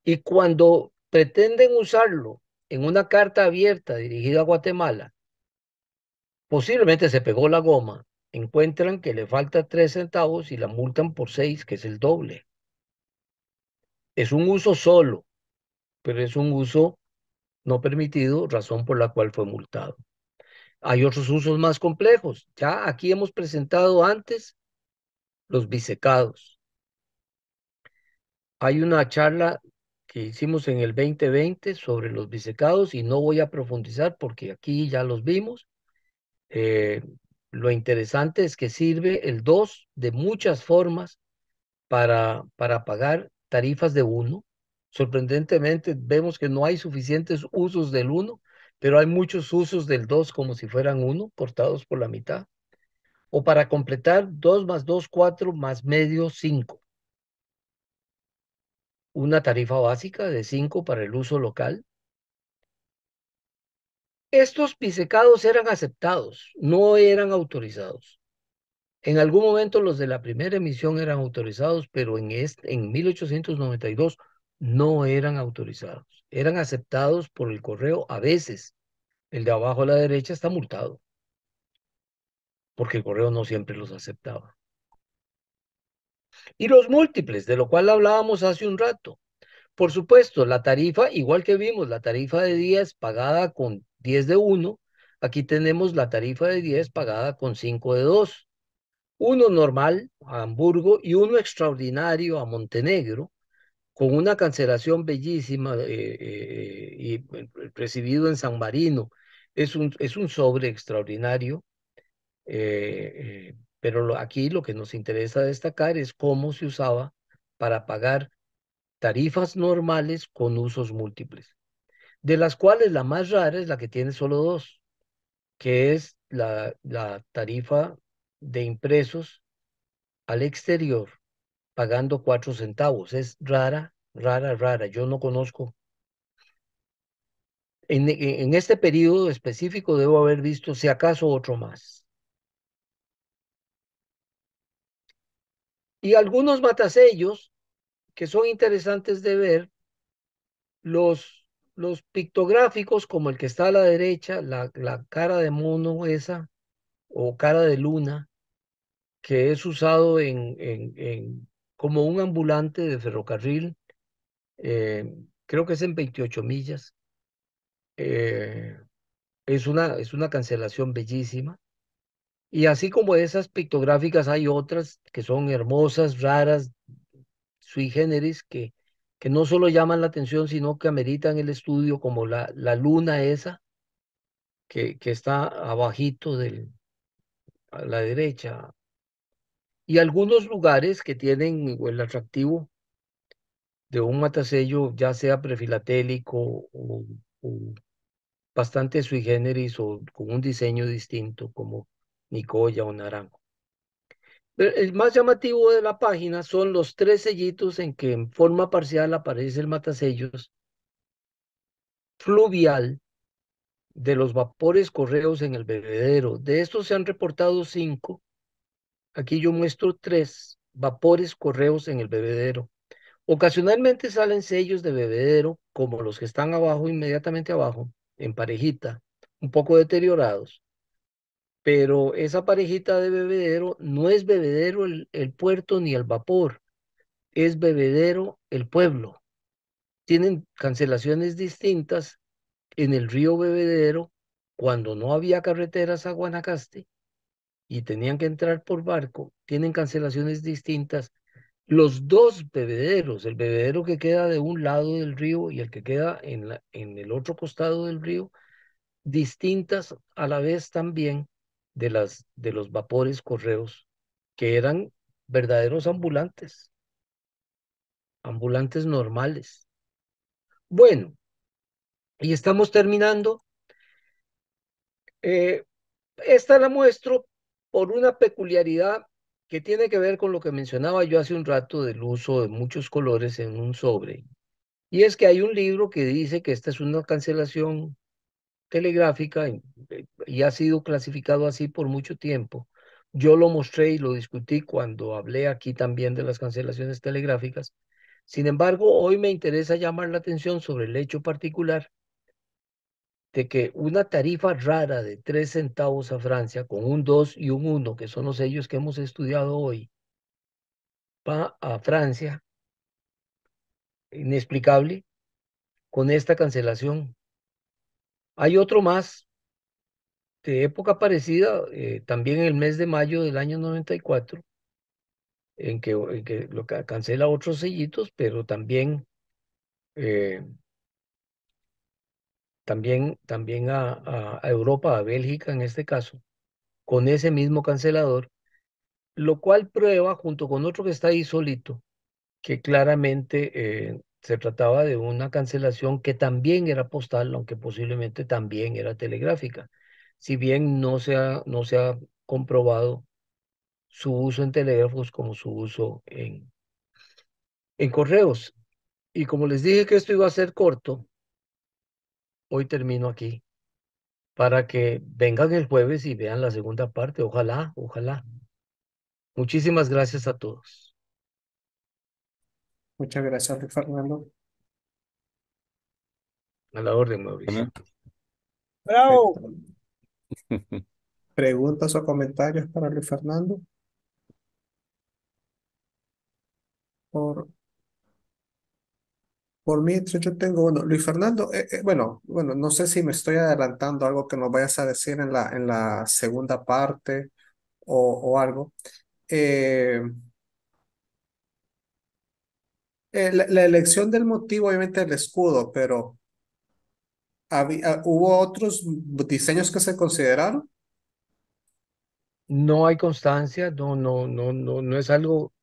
Y cuando pretenden usarlo en una carta abierta dirigida a Guatemala, posiblemente se pegó la goma, encuentran que le falta 3 centavos y la multan por 6, que es el doble. Es un uso solo, pero es un uso no permitido, razón por la cual fue multado. Hay otros usos más complejos. Ya aquí hemos presentado antes los bisecados. Hay una charla que hicimos en el 2020 sobre los bisecados y no voy a profundizar porque aquí ya los vimos. Eh, lo interesante es que sirve el 2 de muchas formas para pagar tarifas de uno. Sorprendentemente, vemos que no hay suficientes usos del uno, pero hay muchos usos del 2 como si fueran uno, cortados por la mitad. O para completar 2 más 2 4 más medio 5. Una tarifa básica de 5 para el uso local. Estos pisecados eran aceptados, no eran autorizados. En algún momento los de la primera emisión eran autorizados, pero en 1892 no eran autorizados. Eran aceptados por el correo a veces. El de abajo a la derecha está multado, porque el correo no siempre los aceptaba. Y los múltiples, de lo cual hablábamos hace un rato. Por supuesto, la tarifa, igual que vimos, la tarifa de 10 pagada con 10 de uno, aquí tenemos la tarifa de 10 pagada con 5 de 2. Uno normal a Hamburgo y uno extraordinario a Montenegro, con una cancelación bellísima y recibido en San Marino. Es un sobre extraordinario, pero aquí lo que nos interesa destacar es cómo se usaba para pagar tarifas normales con usos múltiples, de las cuales la más rara es la que tiene solo dos, que es la tarifa de impresos al exterior pagando 4 centavos. Es rara, rara, rara. Yo no conozco. En este periodo específico debo haber visto, si acaso, otro más. Y algunos matasellos que son interesantes de ver, los, los pictográficos como el que está a la derecha, la cara de mono esa o cara de luna, que es usado como un ambulante de ferrocarril, eh, creo que es en 28 millas. eh, es una cancelación bellísima. Y así como esas pictográficas, hay otras que son hermosas, raras, sui generis, que no solo llaman la atención, sino que ameritan el estudio, como la luna esa, que está abajito a la derecha. Y algunos lugares que tienen el atractivo de un matasello, ya sea prefilatélico o bastante sui generis o con un diseño distinto, como Nicoya o Naranjo. Pero el más llamativo de la página son los tres sellitos en que en forma parcial aparece el matasellos fluvial de los vapores correos en el bebedero. De estos se han reportado 5. Aquí yo muestro 3 vapores correos en el bebedero. Ocasionalmente salen sellos de bebedero, como los que están abajo, inmediatamente abajo, en parejita, un poco deteriorados. Pero esa parejita de bebedero no es bebedero el puerto ni el vapor, es bebedero el pueblo. Tienen cancelaciones distintas en el río Bebedero cuando no había carreteras a Guanacaste y tenían que entrar por barco. Tienen cancelaciones distintas los dos bebederos, el bebedero que queda de un lado del río y el que queda en el otro costado del río, distintas a la vez también de los vapores correos, que eran verdaderos ambulantes, ambulantes normales. Bueno, y estamos terminando. Eh, Esta la muestro por una peculiaridad que tiene que ver con lo que mencionaba yo hace un rato del uso de muchos colores en un sobre. Y es que hay un libro que dice que esta es una cancelación telegráfica y ha sido clasificado así por mucho tiempo. Yo lo mostré y lo discutí cuando hablé aquí también de las cancelaciones telegráficas. Sin embargo, hoy me interesa llamar la atención sobre el hecho particular de que una tarifa rara de 3 centavos a Francia, con un 2 y un uno, que son los sellos que hemos estudiado hoy, va a Francia, inexplicable, con esta cancelación. Hay otro más de época parecida, también en el mes de mayo del año 94, en que cancela otros sellitos, pero también, eh, también a Europa, a Bélgica en este caso, con ese mismo cancelador, lo cual prueba, junto con otro que está ahí solito, que claramente se trataba de una cancelación que también era postal, aunque posiblemente también era telegráfica, si bien no se ha comprobado su uso en telégrafos como su uso en correos. Y como les dije que esto iba a ser corto, hoy termino aquí para que vengan el jueves y vean la segunda parte. Ojalá, ojalá. Muchísimas gracias a todos. Muchas gracias, Luis Fernando. A la orden, Mauricio. Bueno, Perfecto. ¿Preguntas o comentarios para Luis Fernando? Por, por mí, yo tengo, bueno, Luis Fernando, bueno, no sé si me estoy adelantando a algo que nos vayas a decir en la segunda parte o algo. Eh, la elección del motivo, obviamente el escudo, pero ¿hubo otros diseños que se consideraron? No hay constancia, no es algo,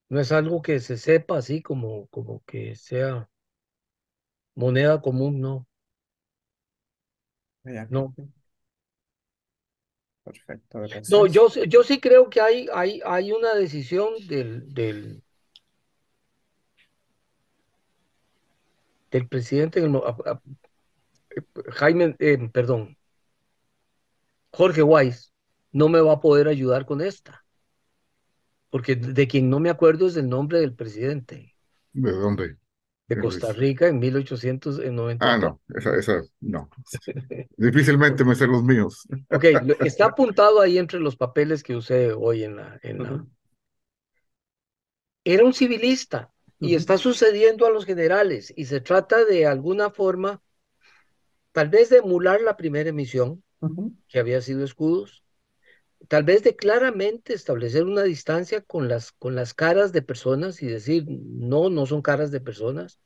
no es algo que se sepa así como que sea moneda común, no, Ya, no. perfecto, No, gracias. yo sí creo que hay una decisión del presidente, Jaime, perdón, Jorge Weiss, no me va a poder ayudar con esta, porque de quien no me acuerdo es del nombre del presidente. ¿De dónde? de Costa Rica en Ah, 1893. no, no. Difícilmente me sé los míos. Ok, está apuntado ahí entre los papeles que usé hoy Ujú, Era un civilista y ujú, está sucediendo a los generales y se trata de alguna forma, tal vez de emular la primera emisión, ujú, que había sido escudos, tal vez de claramente establecer una distancia con las caras de personas y decir, no, no son caras de personas.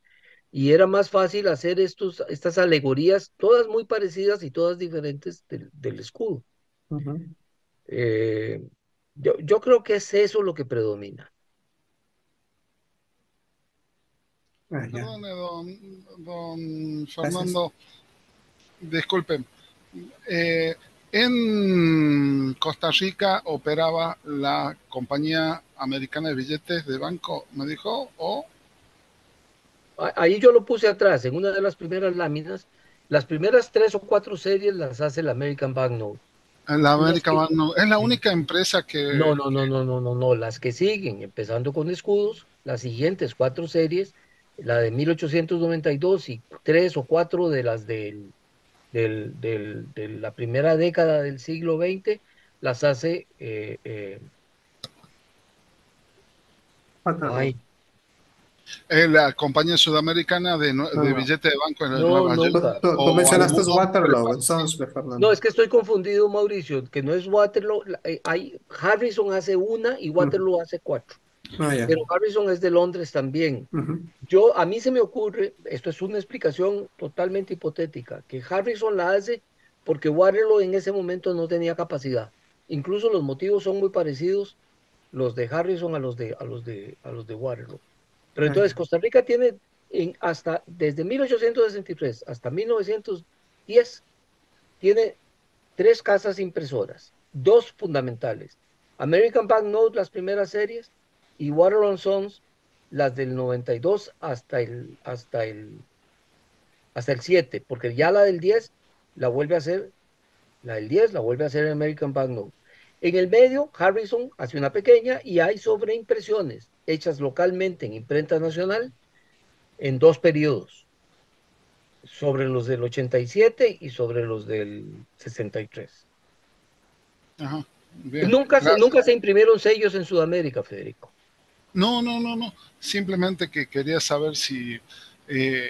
Y era más fácil hacer estas alegorías, todas muy parecidas y todas diferentes del escudo. ujú. Eh, yo creo que es eso lo que predomina. Ah, ya. Perdone, don Gracias. Fernando, disculpen. Eh, en Costa Rica operaba la compañía americana de billetes de banco, me dijo, o Ahí yo lo puse atrás, en una de las primeras láminas. Las primeras tres o cuatro series las hace el American Banknote. en la Las América que, no, es la sí. única empresa No, que, no, no, no, no, no, no. Las que siguen, empezando con escudos, las siguientes cuatro series, la de 1892 y tres o cuatro de las de la primera década del siglo XX, las hace, Waterloo. ay, es la compañía sudamericana No, de no. billetes de banco de no, Nueva York, Tú, nunca. tú o mencionaste alguno Waterloo, preparativo. entonces, No, Fernando. es que estoy confundido, Mauricio, que no es Waterloo. Harrison hace una y Ujú. Waterloo hace cuatro, Ah, ya. pero Harrison es de Londres también. Ujú. A mí se me ocurre, esto es una explicación totalmente hipotética, que Harrison la hace porque Waterloo en ese momento no tenía capacidad. Incluso los motivos son muy parecidos, los de Harrison a los de Waterloo. Pero Ah, ya. entonces Costa Rica tiene desde 1863 hasta 1910, tiene tres casas impresoras, dos fundamentales. American Banknote, las primeras series, y Waterloo Sons, las del 92 hasta el 7, porque ya la del 10 la vuelve a hacer, la del 10 la vuelve a hacer American Banknote. En el medio, Harrison hace una pequeña y hay sobreimpresiones hechas localmente en imprenta nacional en dos periodos, sobre los del 87 y sobre los del 63. Ajá, Y bien, nunca gracias. se imprimieron sellos en Sudamérica, Federico. No, no, no, no. Simplemente que quería saber si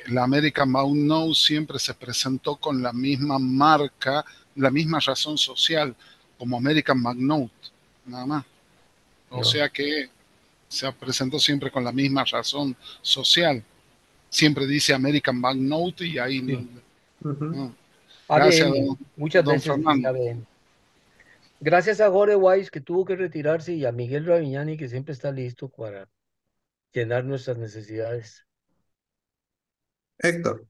la American Banknote siempre se presentó con la misma marca, la misma razón social, como American Banknote, nada más. O No. sea que se presentó siempre con la misma razón social. Siempre dice American Banknote y ahí no. Sí. Ujú. No. Gracias, ABN, muchas don veces dice Fernando. ABN. Gracias a Gore Wise, que tuvo que retirarse, y a Miguel Raviñani, que siempre está listo para llenar nuestras necesidades. Héctor,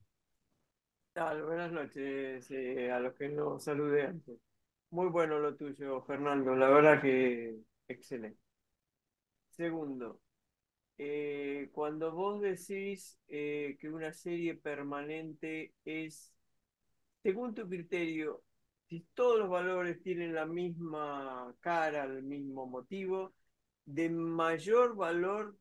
Tal, buenas noches a los que nos saludé antes. Muy bueno lo tuyo, Fernando, la verdad que excelente. Segundo, cuando vos decís que una serie permanente es, según tu criterio, si todos los valores tienen la misma cara, el mismo motivo, de mayor valor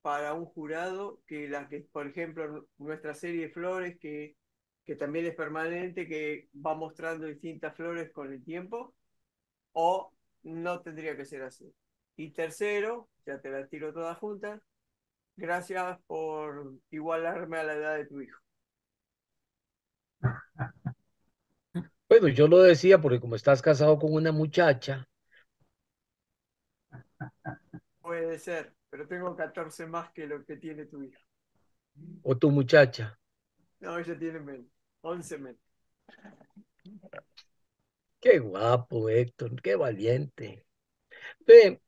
para un jurado que las que, por ejemplo, nuestra serie de flores, que también es permanente, que va mostrando distintas flores con el tiempo, o no tendría que ser así. Y tercero, ya te la tiro todas juntas, gracias por igualarme a la edad de tu hijo. Bueno, yo lo decía porque como estás casado con una muchacha, Puede ser, pero tengo 14 más que lo que tiene tu hijo. o tu muchacha, No, ella tiene menos, 11 menos. qué guapo, Héctor, qué valiente. Ve,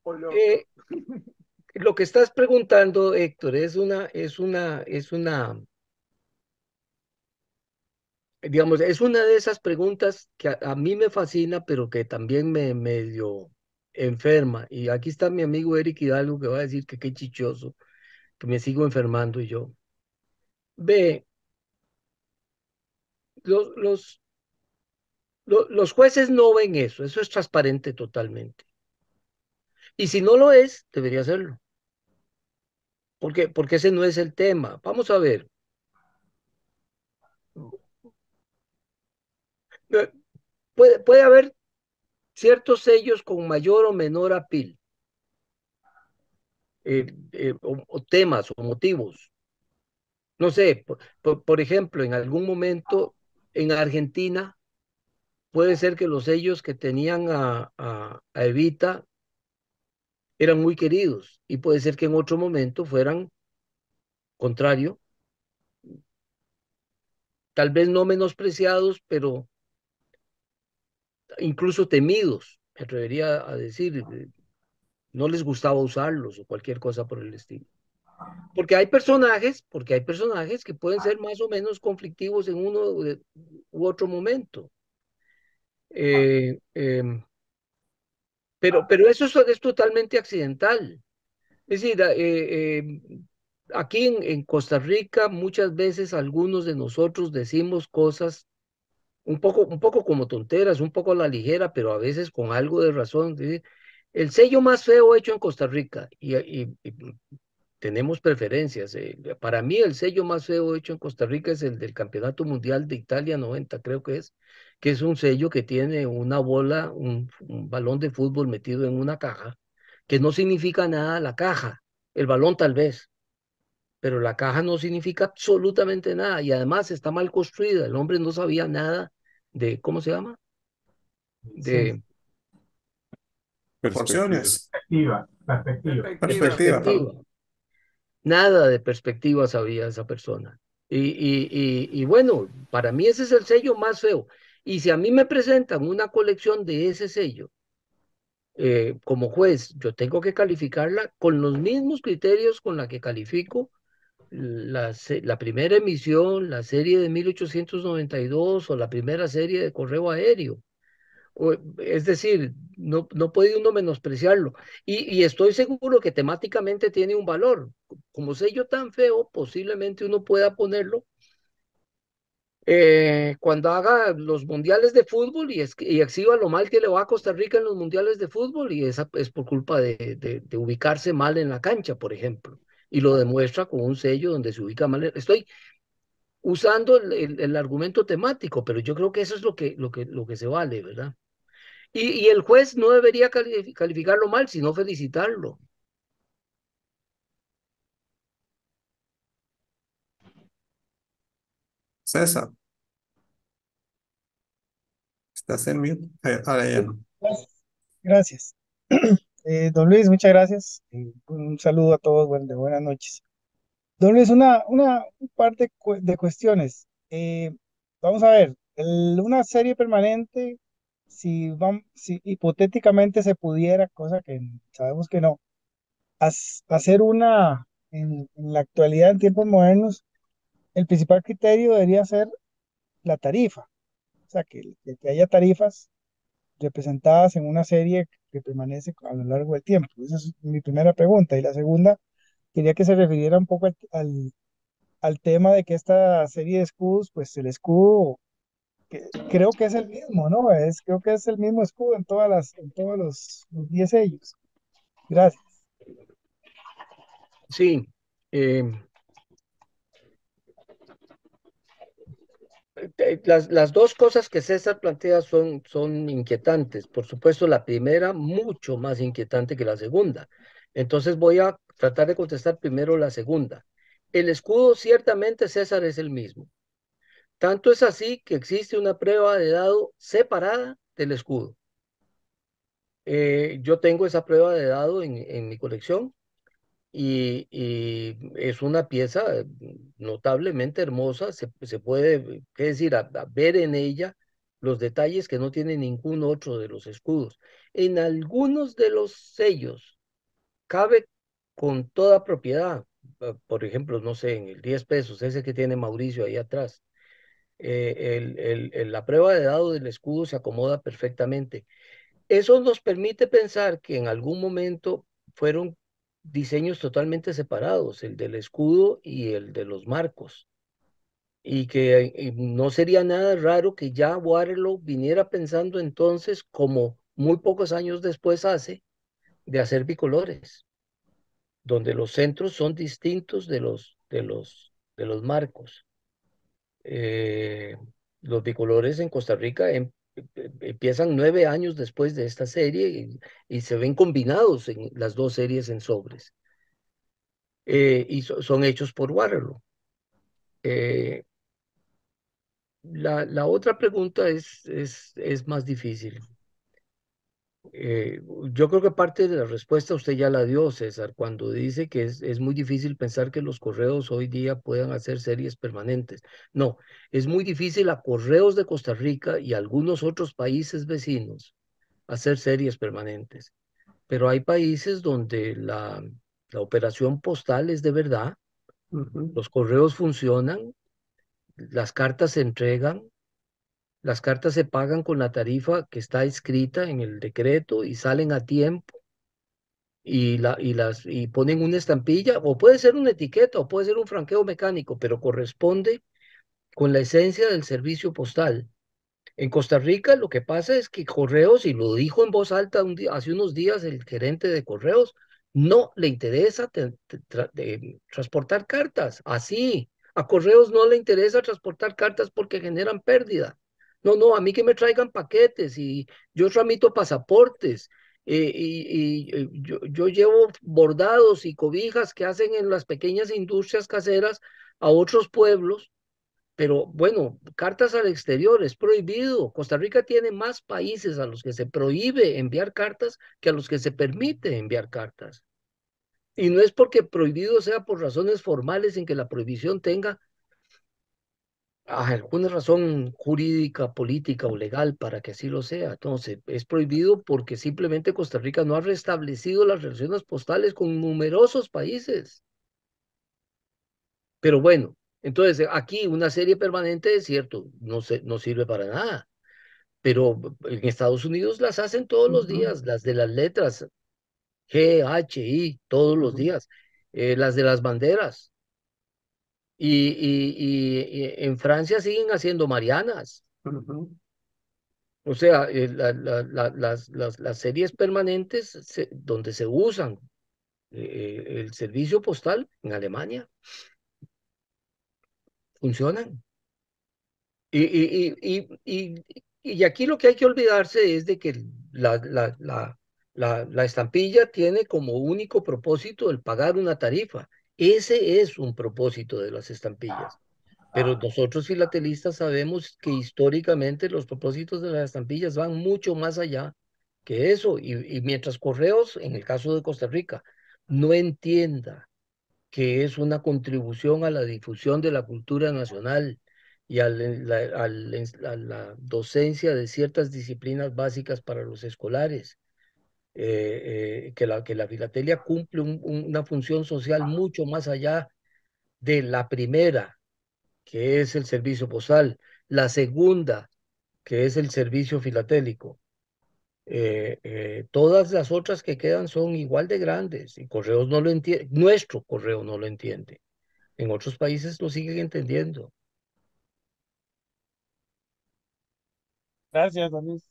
O loco. eh, lo que estás preguntando, Héctor, digamos, es una de esas preguntas que a mí me fascina, pero que también me medio enferma. Y aquí está mi amigo Eric Hidalgo que va a decir que qué chichoso, que me sigo enfermando y yo. Ve, los, los, los jueces no ven eso es transparente totalmente. Y si no lo es, debería serlo. porque ese no es el tema. Vamos a ver. Eh, puede haber ciertos sellos con mayor o menor apil, o temas o motivos. No sé, por ejemplo, en algún momento en Argentina puede ser que los sellos que tenían a Evita eran muy queridos y puede ser que en otro momento fueran contrario, tal vez no menospreciados, pero incluso temidos, me atrevería a decir, no les gustaba usarlos o cualquier cosa por el estilo. Porque hay personajes que pueden ser más o menos conflictivos en u otro momento. Eh, eh, pero eso es totalmente accidental. Es decir, aquí en Costa Rica muchas veces algunos de nosotros decimos cosas un poco como tonteras, un poco a la ligera, pero a veces con algo de razón. ¿Sí? El sello más feo hecho en Costa Rica, y tenemos preferencias. Para mí el sello más feo hecho en Costa Rica es el del Campeonato Mundial de Italia 90, creo que es un sello que tiene una bola, un balón de fútbol metido en una caja, que no significa nada la caja, el balón tal vez, pero la caja no significa absolutamente nada y además está mal construida. El hombre no sabía nada de, ¿cómo se llama? Sí. De Perspectiva. Porciones, Perspectiva. Perspectiva. perspectiva, perspectiva. perdón. Nada de perspectiva sabía esa persona. Y bueno, para mí ese es el sello más feo. Y si a mí me presentan una colección de ese sello como juez, yo tengo que calificarla con los mismos criterios con la que califico la primera emisión, la serie de 1892 o la primera serie de correo aéreo. Es decir, no puede uno menospreciarlo. Y estoy seguro que temáticamente tiene un valor. Como sello tan feo, posiblemente uno pueda ponerlo cuando haga los mundiales de fútbol y exhiba lo mal que le va a Costa Rica en los mundiales de fútbol, y esa es por culpa de ubicarse mal en la cancha, por ejemplo. Y lo demuestra con un sello donde se ubica mal. Estoy usando el argumento temático, pero yo creo que eso es lo que se vale, ¿verdad? Y el juez no debería calificarlo mal, sino felicitarlo. César, estás en mute. Ahora ya no. Gracias. Don Luis, muchas gracias. Un saludo a todos, de buenas noches. Don Luis, un par de cuestiones. Vamos a ver, una serie permanente, si hipotéticamente se pudiera, cosa que sabemos que no, hacer una en la actualidad, en tiempos modernos, el principal criterio debería ser la tarifa. O sea, que haya tarifas representadas en una serie que permanece a lo largo del tiempo. Esa es mi primera pregunta. Y la segunda, quería que se refiriera un poco al tema de que esta serie de escudos, pues el escudo, creo que es el mismo, ¿no? Creo que es el mismo escudo en todos los 10 sellos. Gracias. Sí, eh, las dos cosas que César plantea son inquietantes. Por supuesto, la primera mucho más inquietante que la segunda. Entonces voy a tratar de contestar primero la segunda. El escudo ciertamente, César, es el mismo. Tanto es así que existe una prueba de dado separada del escudo. Yo tengo esa prueba de dado en mi colección y es una pieza notablemente hermosa. Se puede, qué decir, a ver en ella los detalles que no tiene ningún otro de los escudos. En algunos de los sellos cabe con toda propiedad. Por ejemplo, no sé, en el 10 pesos, ese que tiene Mauricio ahí atrás. La prueba de dado del escudo se acomoda perfectamente. Eso nos permite pensar que en algún momento fueron diseños totalmente separados, el del escudo y el de los marcos, y que no sería nada raro que ya Waterloo viniera pensando entonces, como muy pocos años después hace, de hacer bicolores. donde los centros son distintos de los marcos. Eh, los bicolores en Costa Rica empiezan 9 años después de esta serie y se ven combinados en las dos series en sobres. Y son hechos por Waterloo. Eh, la otra pregunta es más difícil. Eh, yo creo que parte de la respuesta usted ya la dio, César, cuando dice que es muy difícil pensar que los correos hoy día puedan hacer series permanentes. No, es muy difícil a Correos de Costa Rica y algunos otros países vecinos hacer series permanentes. Pero hay países donde la operación postal es de verdad, Ujú, los correos funcionan, las cartas se entregan. Las cartas se pagan con la tarifa que está escrita en el decreto y salen a tiempo y ponen una estampilla, o puede ser una etiqueta, o puede ser un franqueo mecánico, pero corresponde con la esencia del servicio postal. En Costa Rica lo que pasa es que Correos, y lo dijo en voz alta hace unos días el gerente de Correos, no le interesa transportar cartas. Así, a Correos no le interesa transportar cartas porque generan pérdida. No, no, a mí que me traigan paquetes y yo tramito pasaportes. Yo llevo bordados y cobijas que hacen en las pequeñas industrias caseras a otros pueblos, pero bueno, cartas al exterior es prohibido. Costa Rica tiene más países a los que se prohíbe enviar cartas que a los que se permite enviar cartas. Y no es porque prohibido sea por razones formales en que la prohibición tenga alguna razón jurídica, política o legal para que así lo sea. Entonces, es prohibido porque simplemente Costa Rica no ha restablecido las relaciones postales con numerosos países. Pero bueno, entonces aquí una serie permanente es cierto, no sirve para nada. Pero en Estados Unidos las hacen todos los ujú, días, las de las letras G, H, I, todos los ujú, días, las de las banderas. Y en Francia siguen haciendo Marianas. ujú. O sea, las series permanentes donde se usan el servicio postal en Alemania funcionan. Y aquí lo que hay que olvidarse es de que la estampilla tiene como único propósito el pagar una tarifa. Ese es un propósito de las estampillas. Pero nosotros filatelistas sabemos que históricamente los propósitos de las estampillas van mucho más allá que eso. Y mientras Correos, en el caso de Costa Rica, no entienda que es una contribución a la difusión de la cultura nacional y a la docencia de ciertas disciplinas básicas para los escolares. Que la filatelia cumple una función social mucho más allá de la primera, que es el servicio postal, la segunda, que es el servicio filatélico. Todas las otras que quedan son igual de grandes y Correos no lo entiende, nuestro correo no lo entiende. En otros países lo siguen entendiendo. Gracias, don Luis.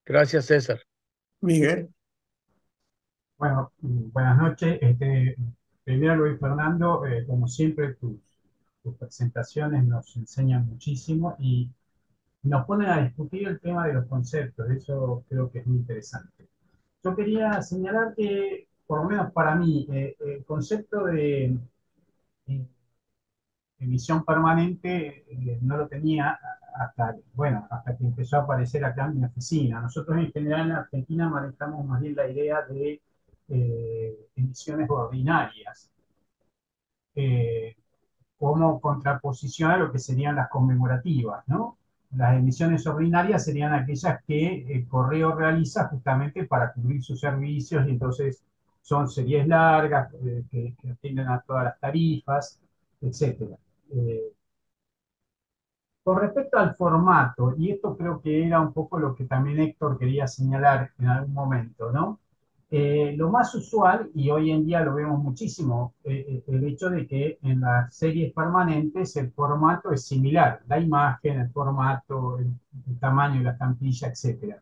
Gracias, César. Miguel, Bueno, buenas noches. Primero, Luis Fernando, como siempre, tus presentaciones nos enseñan muchísimo y nos ponen a discutir el tema de los conceptos. Eso creo que es muy interesante. Yo quería señalar que, por lo menos para mí, el concepto de emisión permanente no lo tenía hasta, bueno, hasta que empezó a aparecer acá en mi oficina. Nosotros en general en Argentina manejamos más bien la idea de emisiones ordinarias, eh, como contraposición a lo que serían las conmemorativas, ¿no? Las emisiones ordinarias serían aquellas que el correo realiza justamente para cubrir sus servicios y entonces son series largas que atienden a todas las tarifas, etcétera. Eh, con respecto al formato, y esto creo que era un poco lo que también Héctor quería señalar en algún momento, ¿no? Lo más usual, y hoy en día lo vemos muchísimo, el hecho de que en las series permanentes el formato es similar, la imagen, el formato, el tamaño de la estampilla, etc.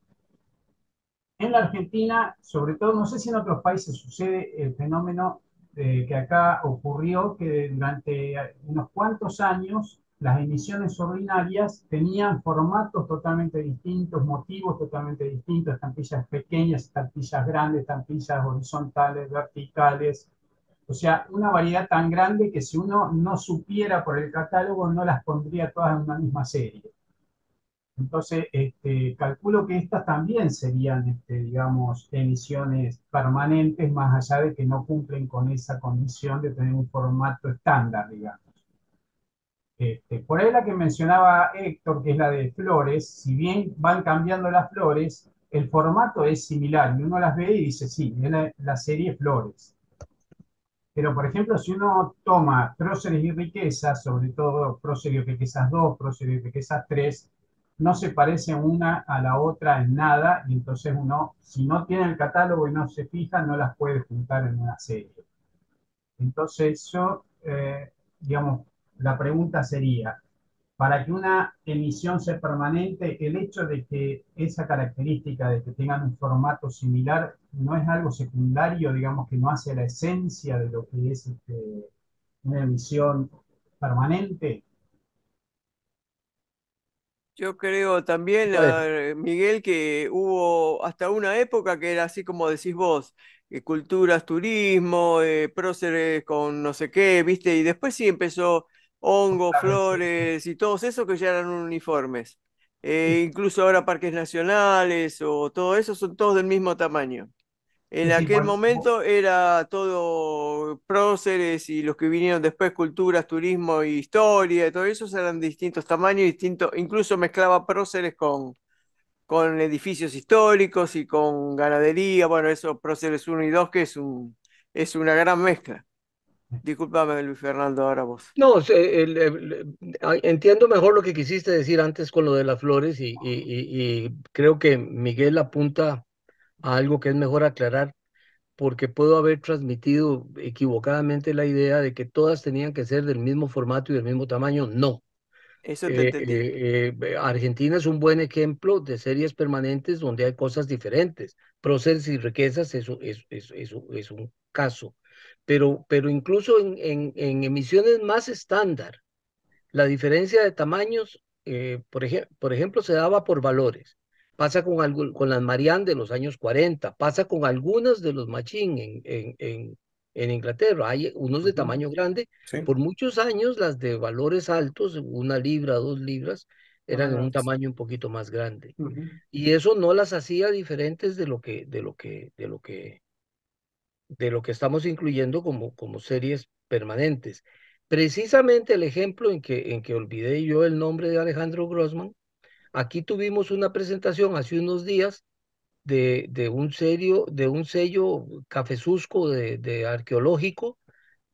en la Argentina, sobre todo, no sé si en otros países sucede el fenómeno que acá ocurrió, que durante unos cuantos años las emisiones ordinarias tenían formatos totalmente distintos, motivos totalmente distintos, estampillas pequeñas, estampillas grandes, estampillas horizontales, verticales. O sea, una variedad tan grande que si uno no supiera por el catálogo no las pondría todas en una misma serie. Entonces, calculo que estas también serían, digamos, emisiones permanentes, más allá de que no cumplen con esa condición de tener un formato estándar, digamos. Por ahí la que mencionaba Héctor, que es la de flores, si bien van cambiando las flores, el formato es similar y uno las ve y dice, sí, es la serie Flores. Pero, por ejemplo, si uno toma próceres y riquezas, sobre todo próceres y riquezas 2, próceres y riquezas 3, no se parecen una a la otra en nada, y entonces uno, si no tiene el catálogo y no se fija, no las puede juntar en una serie. Entonces yo, digamos, la pregunta sería, para que una emisión sea permanente, el hecho de que esa característica de que tengan un formato similar no es algo secundario, digamos, que no hace la esencia de lo que es una emisión permanente. Yo creo también, Bueno, Miguel, que hubo hasta una época que era así como decís vos, culturas, turismo, próceres con no sé qué, ¿viste? Y después sí empezó hongos, Claro, sí, flores y todos esos que ya eran uniformes. Incluso ahora parques nacionales o todo eso son todos del mismo tamaño. En sí, sí, aquel momento era todo próceres y los que vinieron después, culturas, turismo y historia, todo eso eran distintos tamaños, distintos, incluso mezclaba próceres con edificios históricos y con ganadería, bueno, eso próceres uno y 2 que es una gran mezcla. Discúlpame, Luis Fernando, ahora vos. no, entiendo mejor lo que quisiste decir antes con lo de las flores y creo que Miguel apunta a algo que es mejor aclarar porque puedo haber transmitido equivocadamente la idea de que todas tenían que ser del mismo formato y del mismo tamaño. No. Eso te entendí. Argentina es un buen ejemplo de series permanentes donde hay cosas diferentes. Próceres y riquezas, es un caso. Pero incluso en emisiones más estándar, la diferencia de tamaños, por ejemplo, se daba por valores. Pasa con las Marianne de los años 40, pasa con algunas de los Machín en Inglaterra. Hay unos de Ujú. tamaño grande. Sí, Por muchos años, las de valores altos, 1 libra, 2 libras, eran en un menores. tamaño un poquito más grande. Ujú. Y eso no las hacía diferentes de lo que estamos incluyendo como series permanentes. Precisamente el ejemplo en que olvidé yo el nombre de Alejandro Grossman, aquí tuvimos una presentación hace unos días de un sello cafezusco de arqueológico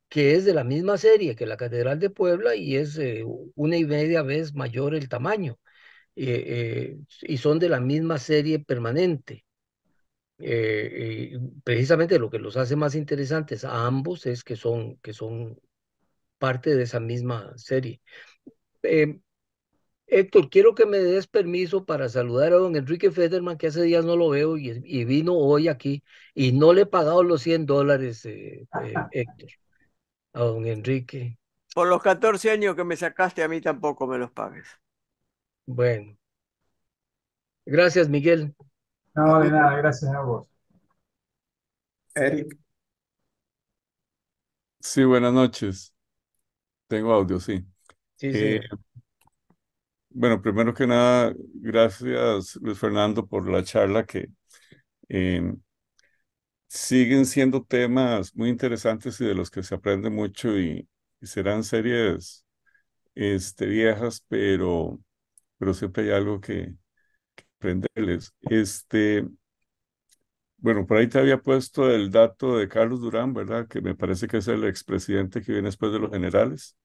que es de la misma serie que la Catedral de Puebla y es 1,5 veces mayor el tamaño y son de la misma serie permanente. Precisamente lo que los hace más interesantes a ambos es que son parte de esa misma serie. Eh, Héctor, quiero que me des permiso para saludar a don Enrique Federman, que hace días no lo veo y vino hoy aquí y no le he pagado los $100, Héctor, a don Enrique. Por los 14 años que me sacaste, a mí tampoco me los pagues. Bueno, gracias, Miguel. no, de nada, gracias a vos. Eric, Sí, buenas noches. Tengo audio, sí. Sí, Eh, señor. bueno, primero que nada, gracias Luis Fernando por la charla que eh, siguen siendo temas muy interesantes y de los que se aprende mucho y serán series viejas, pero siempre hay algo que aprenderles. Bueno, por ahí te había puesto el dato de Carlos Durán, ¿verdad? Que me parece que es el expresidente que viene después de los generales,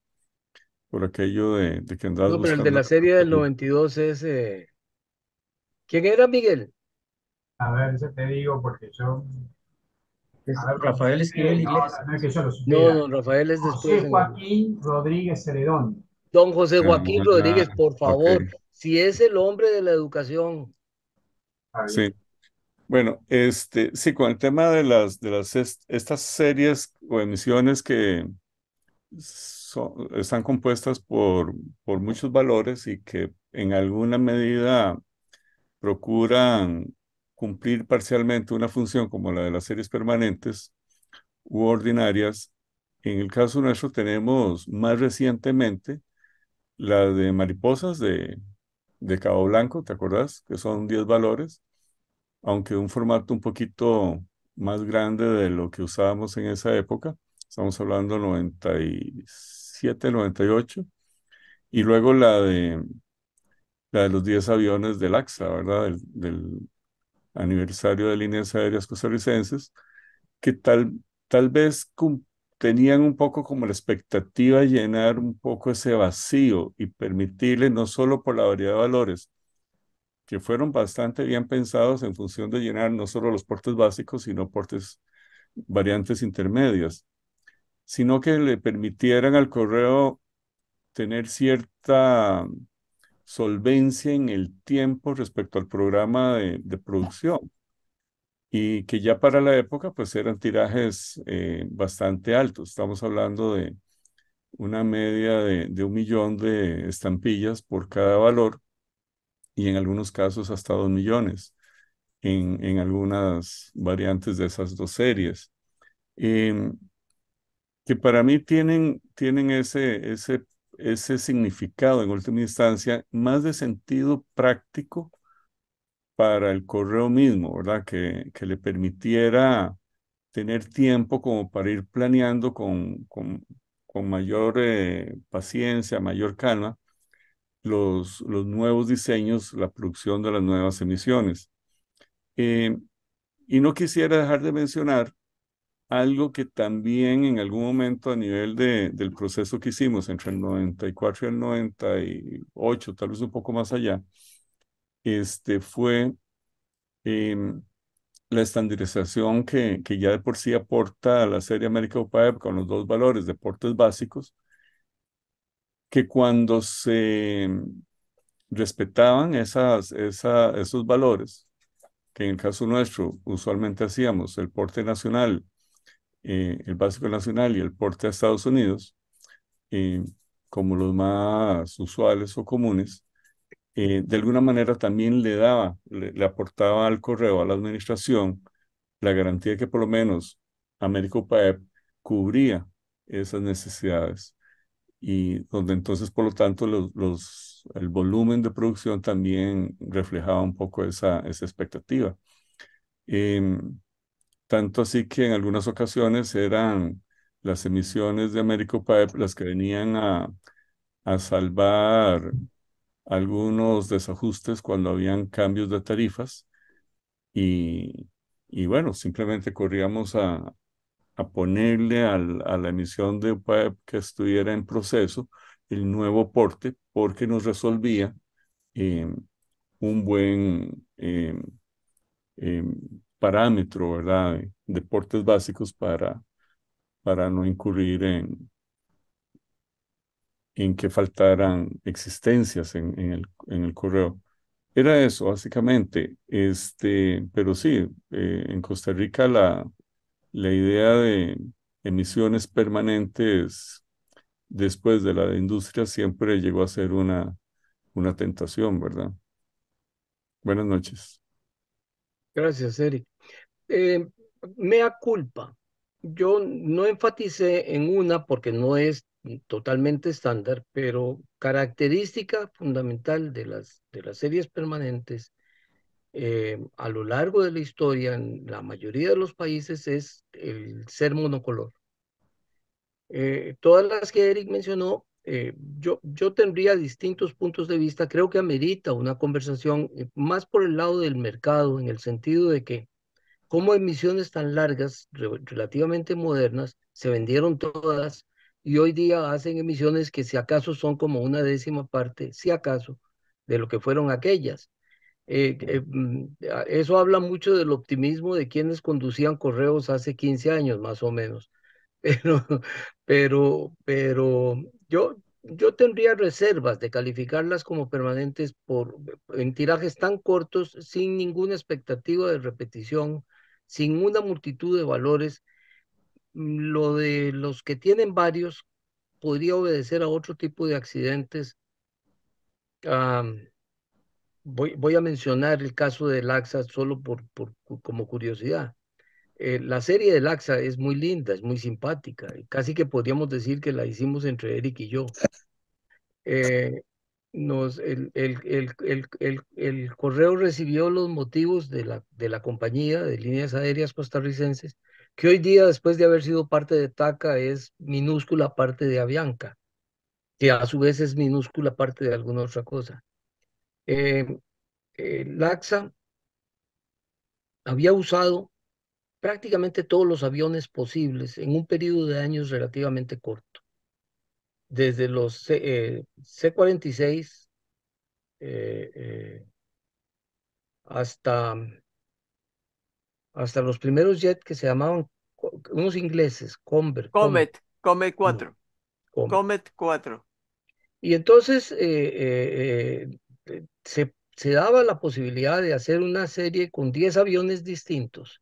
por aquello de que andas No, pero el de buscando. la serie del 92 es... ¿quién era, Miguel? A ver, yo te digo, porque yo, Es a ver, Rafael Esquivel no, Iglesias. no es que yo lo No, supiera. don Rafael es después José en el... Joaquín Rodríguez Celedón. Don José Joaquín Ah, Rodríguez, por ok, favor, si es el hombre de la educación. Está bien. sí. Bueno, sí, con el tema de estas series o emisiones que están compuestas por muchos valores y que en alguna medida procuran cumplir parcialmente una función como la de las series permanentes u ordinarias. En el caso nuestro tenemos más recientemente la de mariposas de Cabo Blanco, ¿te acordás? Que son 10 valores, aunque un formato un poquito más grande de lo que usábamos en esa época. Estamos hablando 97, 98. Y luego la de los 10 aviones del AXA, ¿verdad? Del aniversario de líneas aéreas costarricenses, que tal vez tenían un poco como la expectativa de llenar un poco ese vacío y permitirle, no solo por la variedad de valores, que fueron bastante bien pensados en función de llenar no solo los portes básicos, sino portes variantes intermedias, sino que le permitieran al correo tener cierta solvencia en el tiempo respecto al programa de producción y que ya para la época pues eran tirajes bastante altos. Estamos hablando de una media de 1 millón de estampillas por cada valor y en algunos casos hasta 2 millones en algunas variantes de esas dos series. Em, que para mí tienen ese significado en última instancia, más de sentido práctico para el correo mismo, ¿verdad? Que le permitiera tener tiempo como para ir planeando con mayor paciencia, mayor calma, los nuevos diseños, la producción de las nuevas emisiones. Eh, y no quisiera dejar de mencionar algo que también en algún momento a nivel del proceso que hicimos entre el 94 y el 98, tal vez un poco más allá, fue em, la estandarización que ya de por sí aporta a la serie American Pipe con los dos valores de portes básicos, que cuando se respetaban esos valores, que en el caso nuestro usualmente hacíamos el porte nacional, el básico nacional y el porte a Estados Unidos, eh, como los más usuales o comunes, de alguna manera también le aportaba al correo, a la administración, la garantía que por lo menos Américo Paep cubría esas necesidades y donde entonces, por lo tanto, el volumen de producción también reflejaba un poco esa expectativa. Em, Tanto así que en algunas ocasiones eran las emisiones de Américo Paep las que venían a salvar algunos desajustes cuando habían cambios de tarifas y, y bueno, simplemente corríamos a ponerle a la emisión de web que estuviera en proceso el nuevo porte porque nos resolvía eh, un buen eh, parámetro, ¿verdad? De portes básicos para no incurrir en que faltaran existencias en el correo. Era eso, básicamente. Pero sí, en Costa Rica la idea de emisiones permanentes después de la de industria siempre llegó a ser una tentación, ¿verdad? Buenas noches. Gracias, Eric. Eh, Mea culpa. Yo no enfaticé en una porque no es totalmente estándar, pero característica fundamental de las series permanentes a lo largo de la historia en la mayoría de los países es el ser monocolor. Todas las que Eric mencionó, yo tendría distintos puntos de vista. Creo que amerita una conversación más por el lado del mercado, en el sentido de que como emisiones tan largas, relativamente modernas, se vendieron todas y hoy día hacen emisiones que si acaso son como una décima parte, si acaso, de lo que fueron aquellas. Eso habla mucho del optimismo de quienes conducían correos hace 15 años, más o menos. Pero, pero yo yo tendría reservas de calificarlas como permanentes en tirajes tan cortos, sin ninguna expectativa de repetición, sin una multitud de valores. Lo de los que tienen varios podría obedecer a otro tipo de accidentes. Am, voy a mencionar el caso de Laxa solo como curiosidad. La serie de Laxa es muy linda, es muy simpática, y casi que podríamos decir que la hicimos entre Eric y yo. Eh, el correo recibió los motivos de la compañía de líneas aéreas costarricenses, que hoy día, después de haber sido parte de TACA, es minúscula parte de Avianca, que a su vez es minúscula parte de alguna otra cosa. Eh, Laxa había usado prácticamente todos los aviones posibles en un periodo de años relativamente corto, desde los C-46 hasta, hasta los primeros jets que se llamaban unos ingleses, Comet no, 4. Comet. Comet 4. Y entonces se daba la posibilidad de hacer una serie con 10 aviones distintos,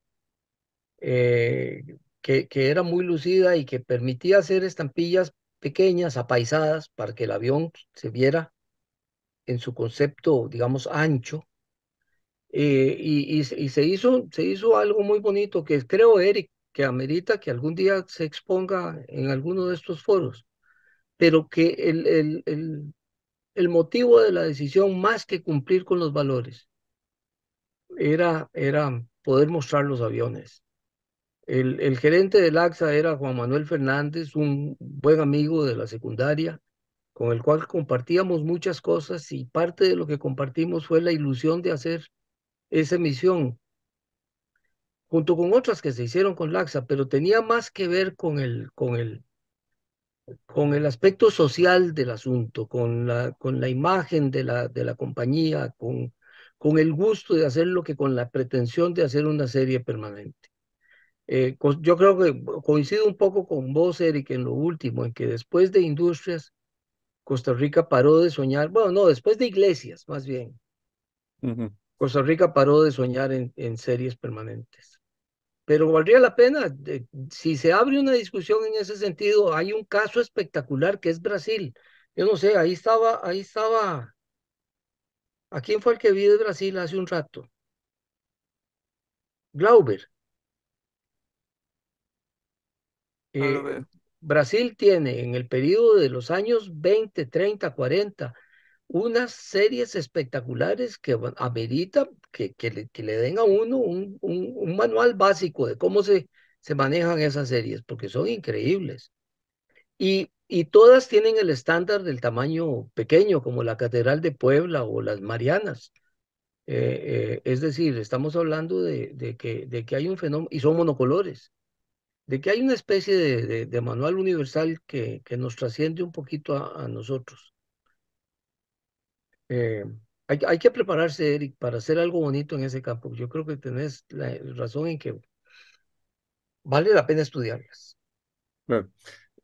que era muy lucida y que permitía hacer estampillas pequeñas, apaisadas, para que el avión se viera en su concepto, digamos, ancho. Y se hizo algo muy bonito que creo, Eric, que amerita que algún día se exponga en alguno de estos foros, pero que el motivo de la decisión, más que cumplir con los valores, era poder mostrar los aviones. El gerente del AXA era Juan Manuel Fernández, un buen amigo de la secundaria, con el cual compartíamos muchas cosas, y parte de lo que compartimos fue la ilusión de hacer esa misión, junto con otras que se hicieron con Laxa, pero tenía más que ver con el aspecto social del asunto, con la imagen de la compañía, con el gusto de hacerlo, que con la pretensión de hacer una serie permanente. Yo creo que coincido un poco con vos, Eric, en lo último, en que después de Industrias, Costa Rica paró de soñar, bueno, no, después de Iglesias, más bien, Ujú. Costa Rica paró de soñar en series permanentes. Pero valdría la pena, si se abre una discusión en ese sentido. Hay un caso espectacular que es Brasil. Yo no sé, ahí estaba, ¿a quién fue el que vi de Brasil hace un rato? Glauber. No lo Eh, veo. Brasil tiene en el periodo de los años 20, 30, 40 unas series espectaculares que amerita que le den a uno un manual básico de cómo se manejan esas series, porque son increíbles. Y todas tienen el estándar del tamaño pequeño, como la Catedral de Puebla o las Marianas. Es decir, estamos hablando de que hay un fenómeno, y son monocolores, de que hay una especie de manual universal que nos trasciende un poquito a nosotros. Eh, hay que prepararse, Eric, para hacer algo bonito en ese campo. Yo creo que tenés la razón en que vale la pena estudiarlas. Claro.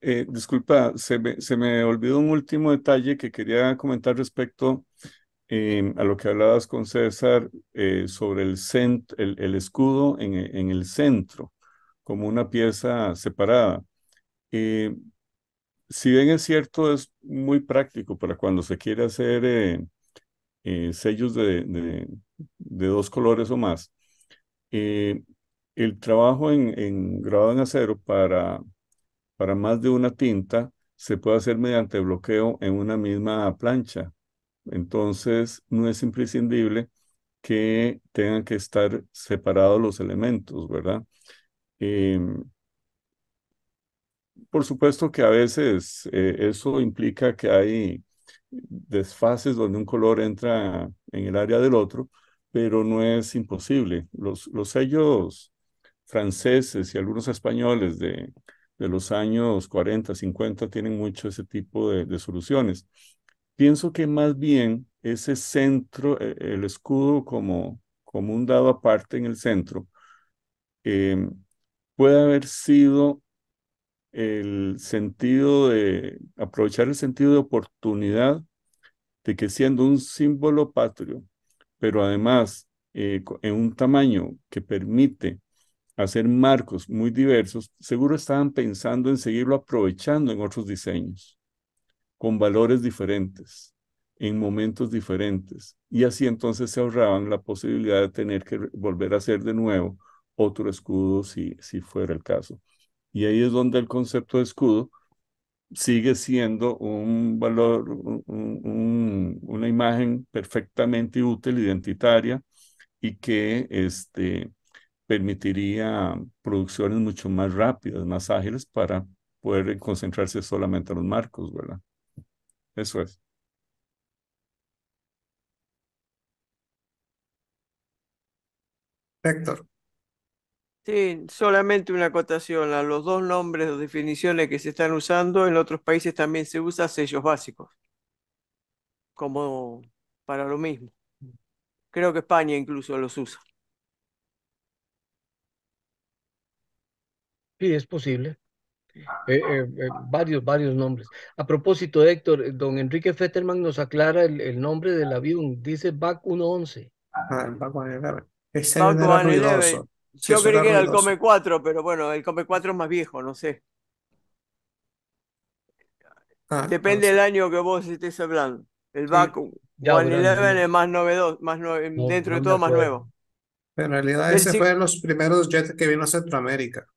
Disculpa, se me olvidó un último detalle que quería comentar respecto a lo que hablabas con César sobre el escudo en el centro, como una pieza separada. Eh, si bien es cierto, es muy práctico para cuando se quiere hacer sellos de dos colores o más. Eh, el trabajo en grabado en acero para más de una tinta se puede hacer mediante bloqueo en una misma plancha. Entonces, no es imprescindible que tengan que estar separados los elementos, ¿verdad? Em, por supuesto que a veces eso implica que hay desfases donde un color entra en el área del otro, pero no es imposible. Los sellos franceses y algunos españoles de los años 40, 50 tienen mucho ese tipo de soluciones. Pienso que más bien ese centro, el escudo como un dado aparte en el centro, eh, puede haber sido el sentido de aprovechar el sentido de oportunidad de que siendo un símbolo patrio, pero además en un tamaño que permite hacer marcos muy diversos, seguro estaban pensando en seguirlo aprovechando en otros diseños, con valores diferentes, en momentos diferentes, y así entonces se ahorraban la posibilidad de tener que volver a hacer de nuevo otro escudo si fuera el caso. Y ahí es donde el concepto de escudo sigue siendo un valor, una imagen perfectamente útil, identitaria, y que permitiría producciones mucho más rápidas, más ágiles para poder concentrarse solamente en los marcos, ¿verdad? Eso es. Héctor. Sí, solamente una acotación. A los dos nombres o definiciones que se están usando, en otros países también se usa sellos básicos, como para lo mismo. Creo que España incluso los usa. Sí, es posible. Varios nombres. A propósito, Héctor, don Enrique Fetterman nos aclara el nombre del avión. Dice BAC 111. Ah, el Batman 11. Ese avión Baco era Van Eleven. ruidoso. Sí, Yo eso creí era que era el ruidoso. Come 4, pero bueno, el Come 4 es más viejo, no sé. Ah, Depende del entonces. año que vos estés hablando. El Sí, Baco Ya, One ahora Eleven es más novedoso, dentro no de me todo más acuerdo. nuevo. pero en realidad El, ese fue ci- de los primeros jets que vino a Centroamérica.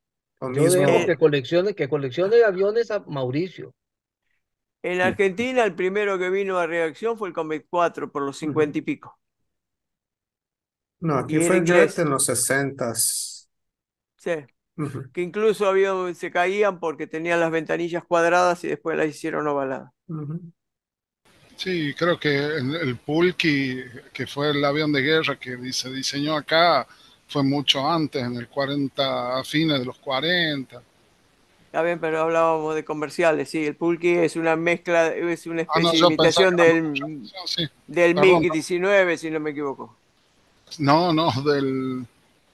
Lo Yo dejo mismo. que coleccione aviones a Mauricio. en Argentina, el primero que vino a reacción fue el Comet 4 por los Ujú. 50 y pico. No, aquí Y era fue el jet inglés. en los 60s. Sí. Ujú, Que incluso se caían porque tenían las ventanillas cuadradas y después las hicieron ovaladas. ujú, Sí, creo que el Pulki, que fue el avión de guerra que se diseñó acá, fue mucho antes, en el 40, a fines de los 40. Está bien, pero hablábamos de comerciales, sí. El Pulky es una mezcla, es una Ah, no, especie de yo pensaba imitación que era del, no, sí, del perdón. MiG-19, si no me equivoco. No, no,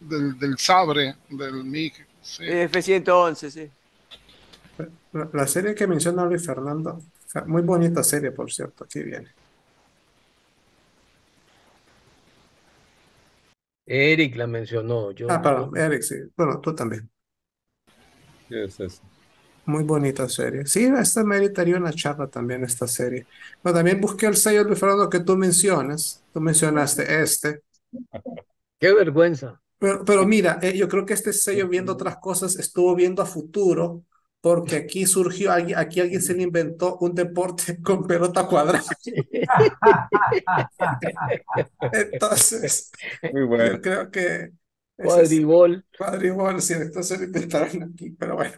del Sabre, del MiG, sí. F-111, sí. La serie que menciona Luis Fernando, muy bonita serie, por cierto, aquí viene. Eric la mencionó. Ah, perdón, Eric, sí. Bueno, tú también. ¿Qué es eso? Muy bonita serie. Sí, esta meritaría una charla también, esta serie. Pero también busqué el sello, Luis Fernando, que tú mencionas. Tú mencionaste este. Qué vergüenza. Pero mira, yo creo que este sello, viendo otras cosas, estuvo viendo a futuro, porque aquí surgió, aquí alguien se le inventó un deporte con pelota cuadrada. Entonces, Muy yo bueno. creo que ese es Cuadribol. cuadribol, sí, entonces lo inventaron aquí, pero bueno,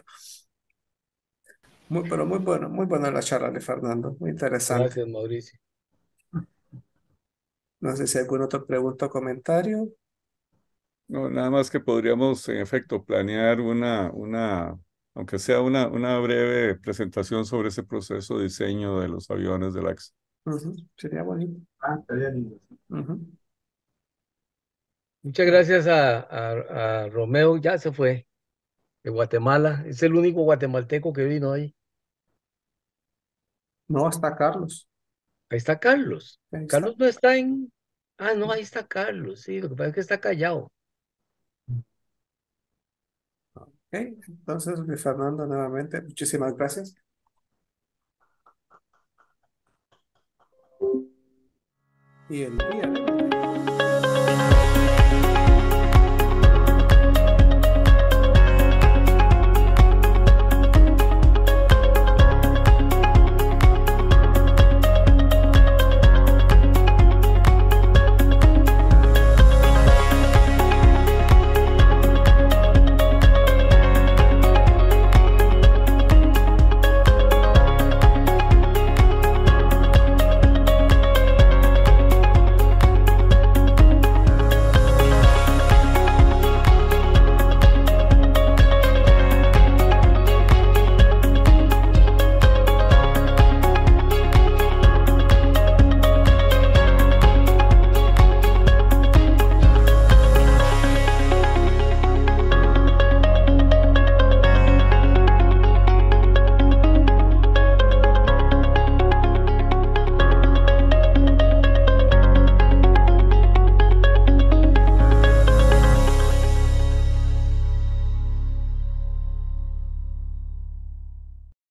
pero muy buena la charla de Fernando, muy interesante. Gracias, Mauricio. No sé si hay alguna otra pregunta o comentario. No, nada más que podríamos, en efecto, planear aunque sea una breve presentación sobre ese proceso de diseño de los aviones del AXE. Ujú, sería bonito. Ah, estaría lindo. Ujú. Muchas gracias a Romeo. Ya se fue de Guatemala. Es el único guatemalteco que vino ahí. No, está Carlos. Ahí está Carlos. Ahí está. Carlos no está en. Ah, no, ahí está Carlos. Sí, lo que pasa es que está callado. Ok, entonces, Luis Fernando, nuevamente, muchísimas gracias. Y el día de mañana.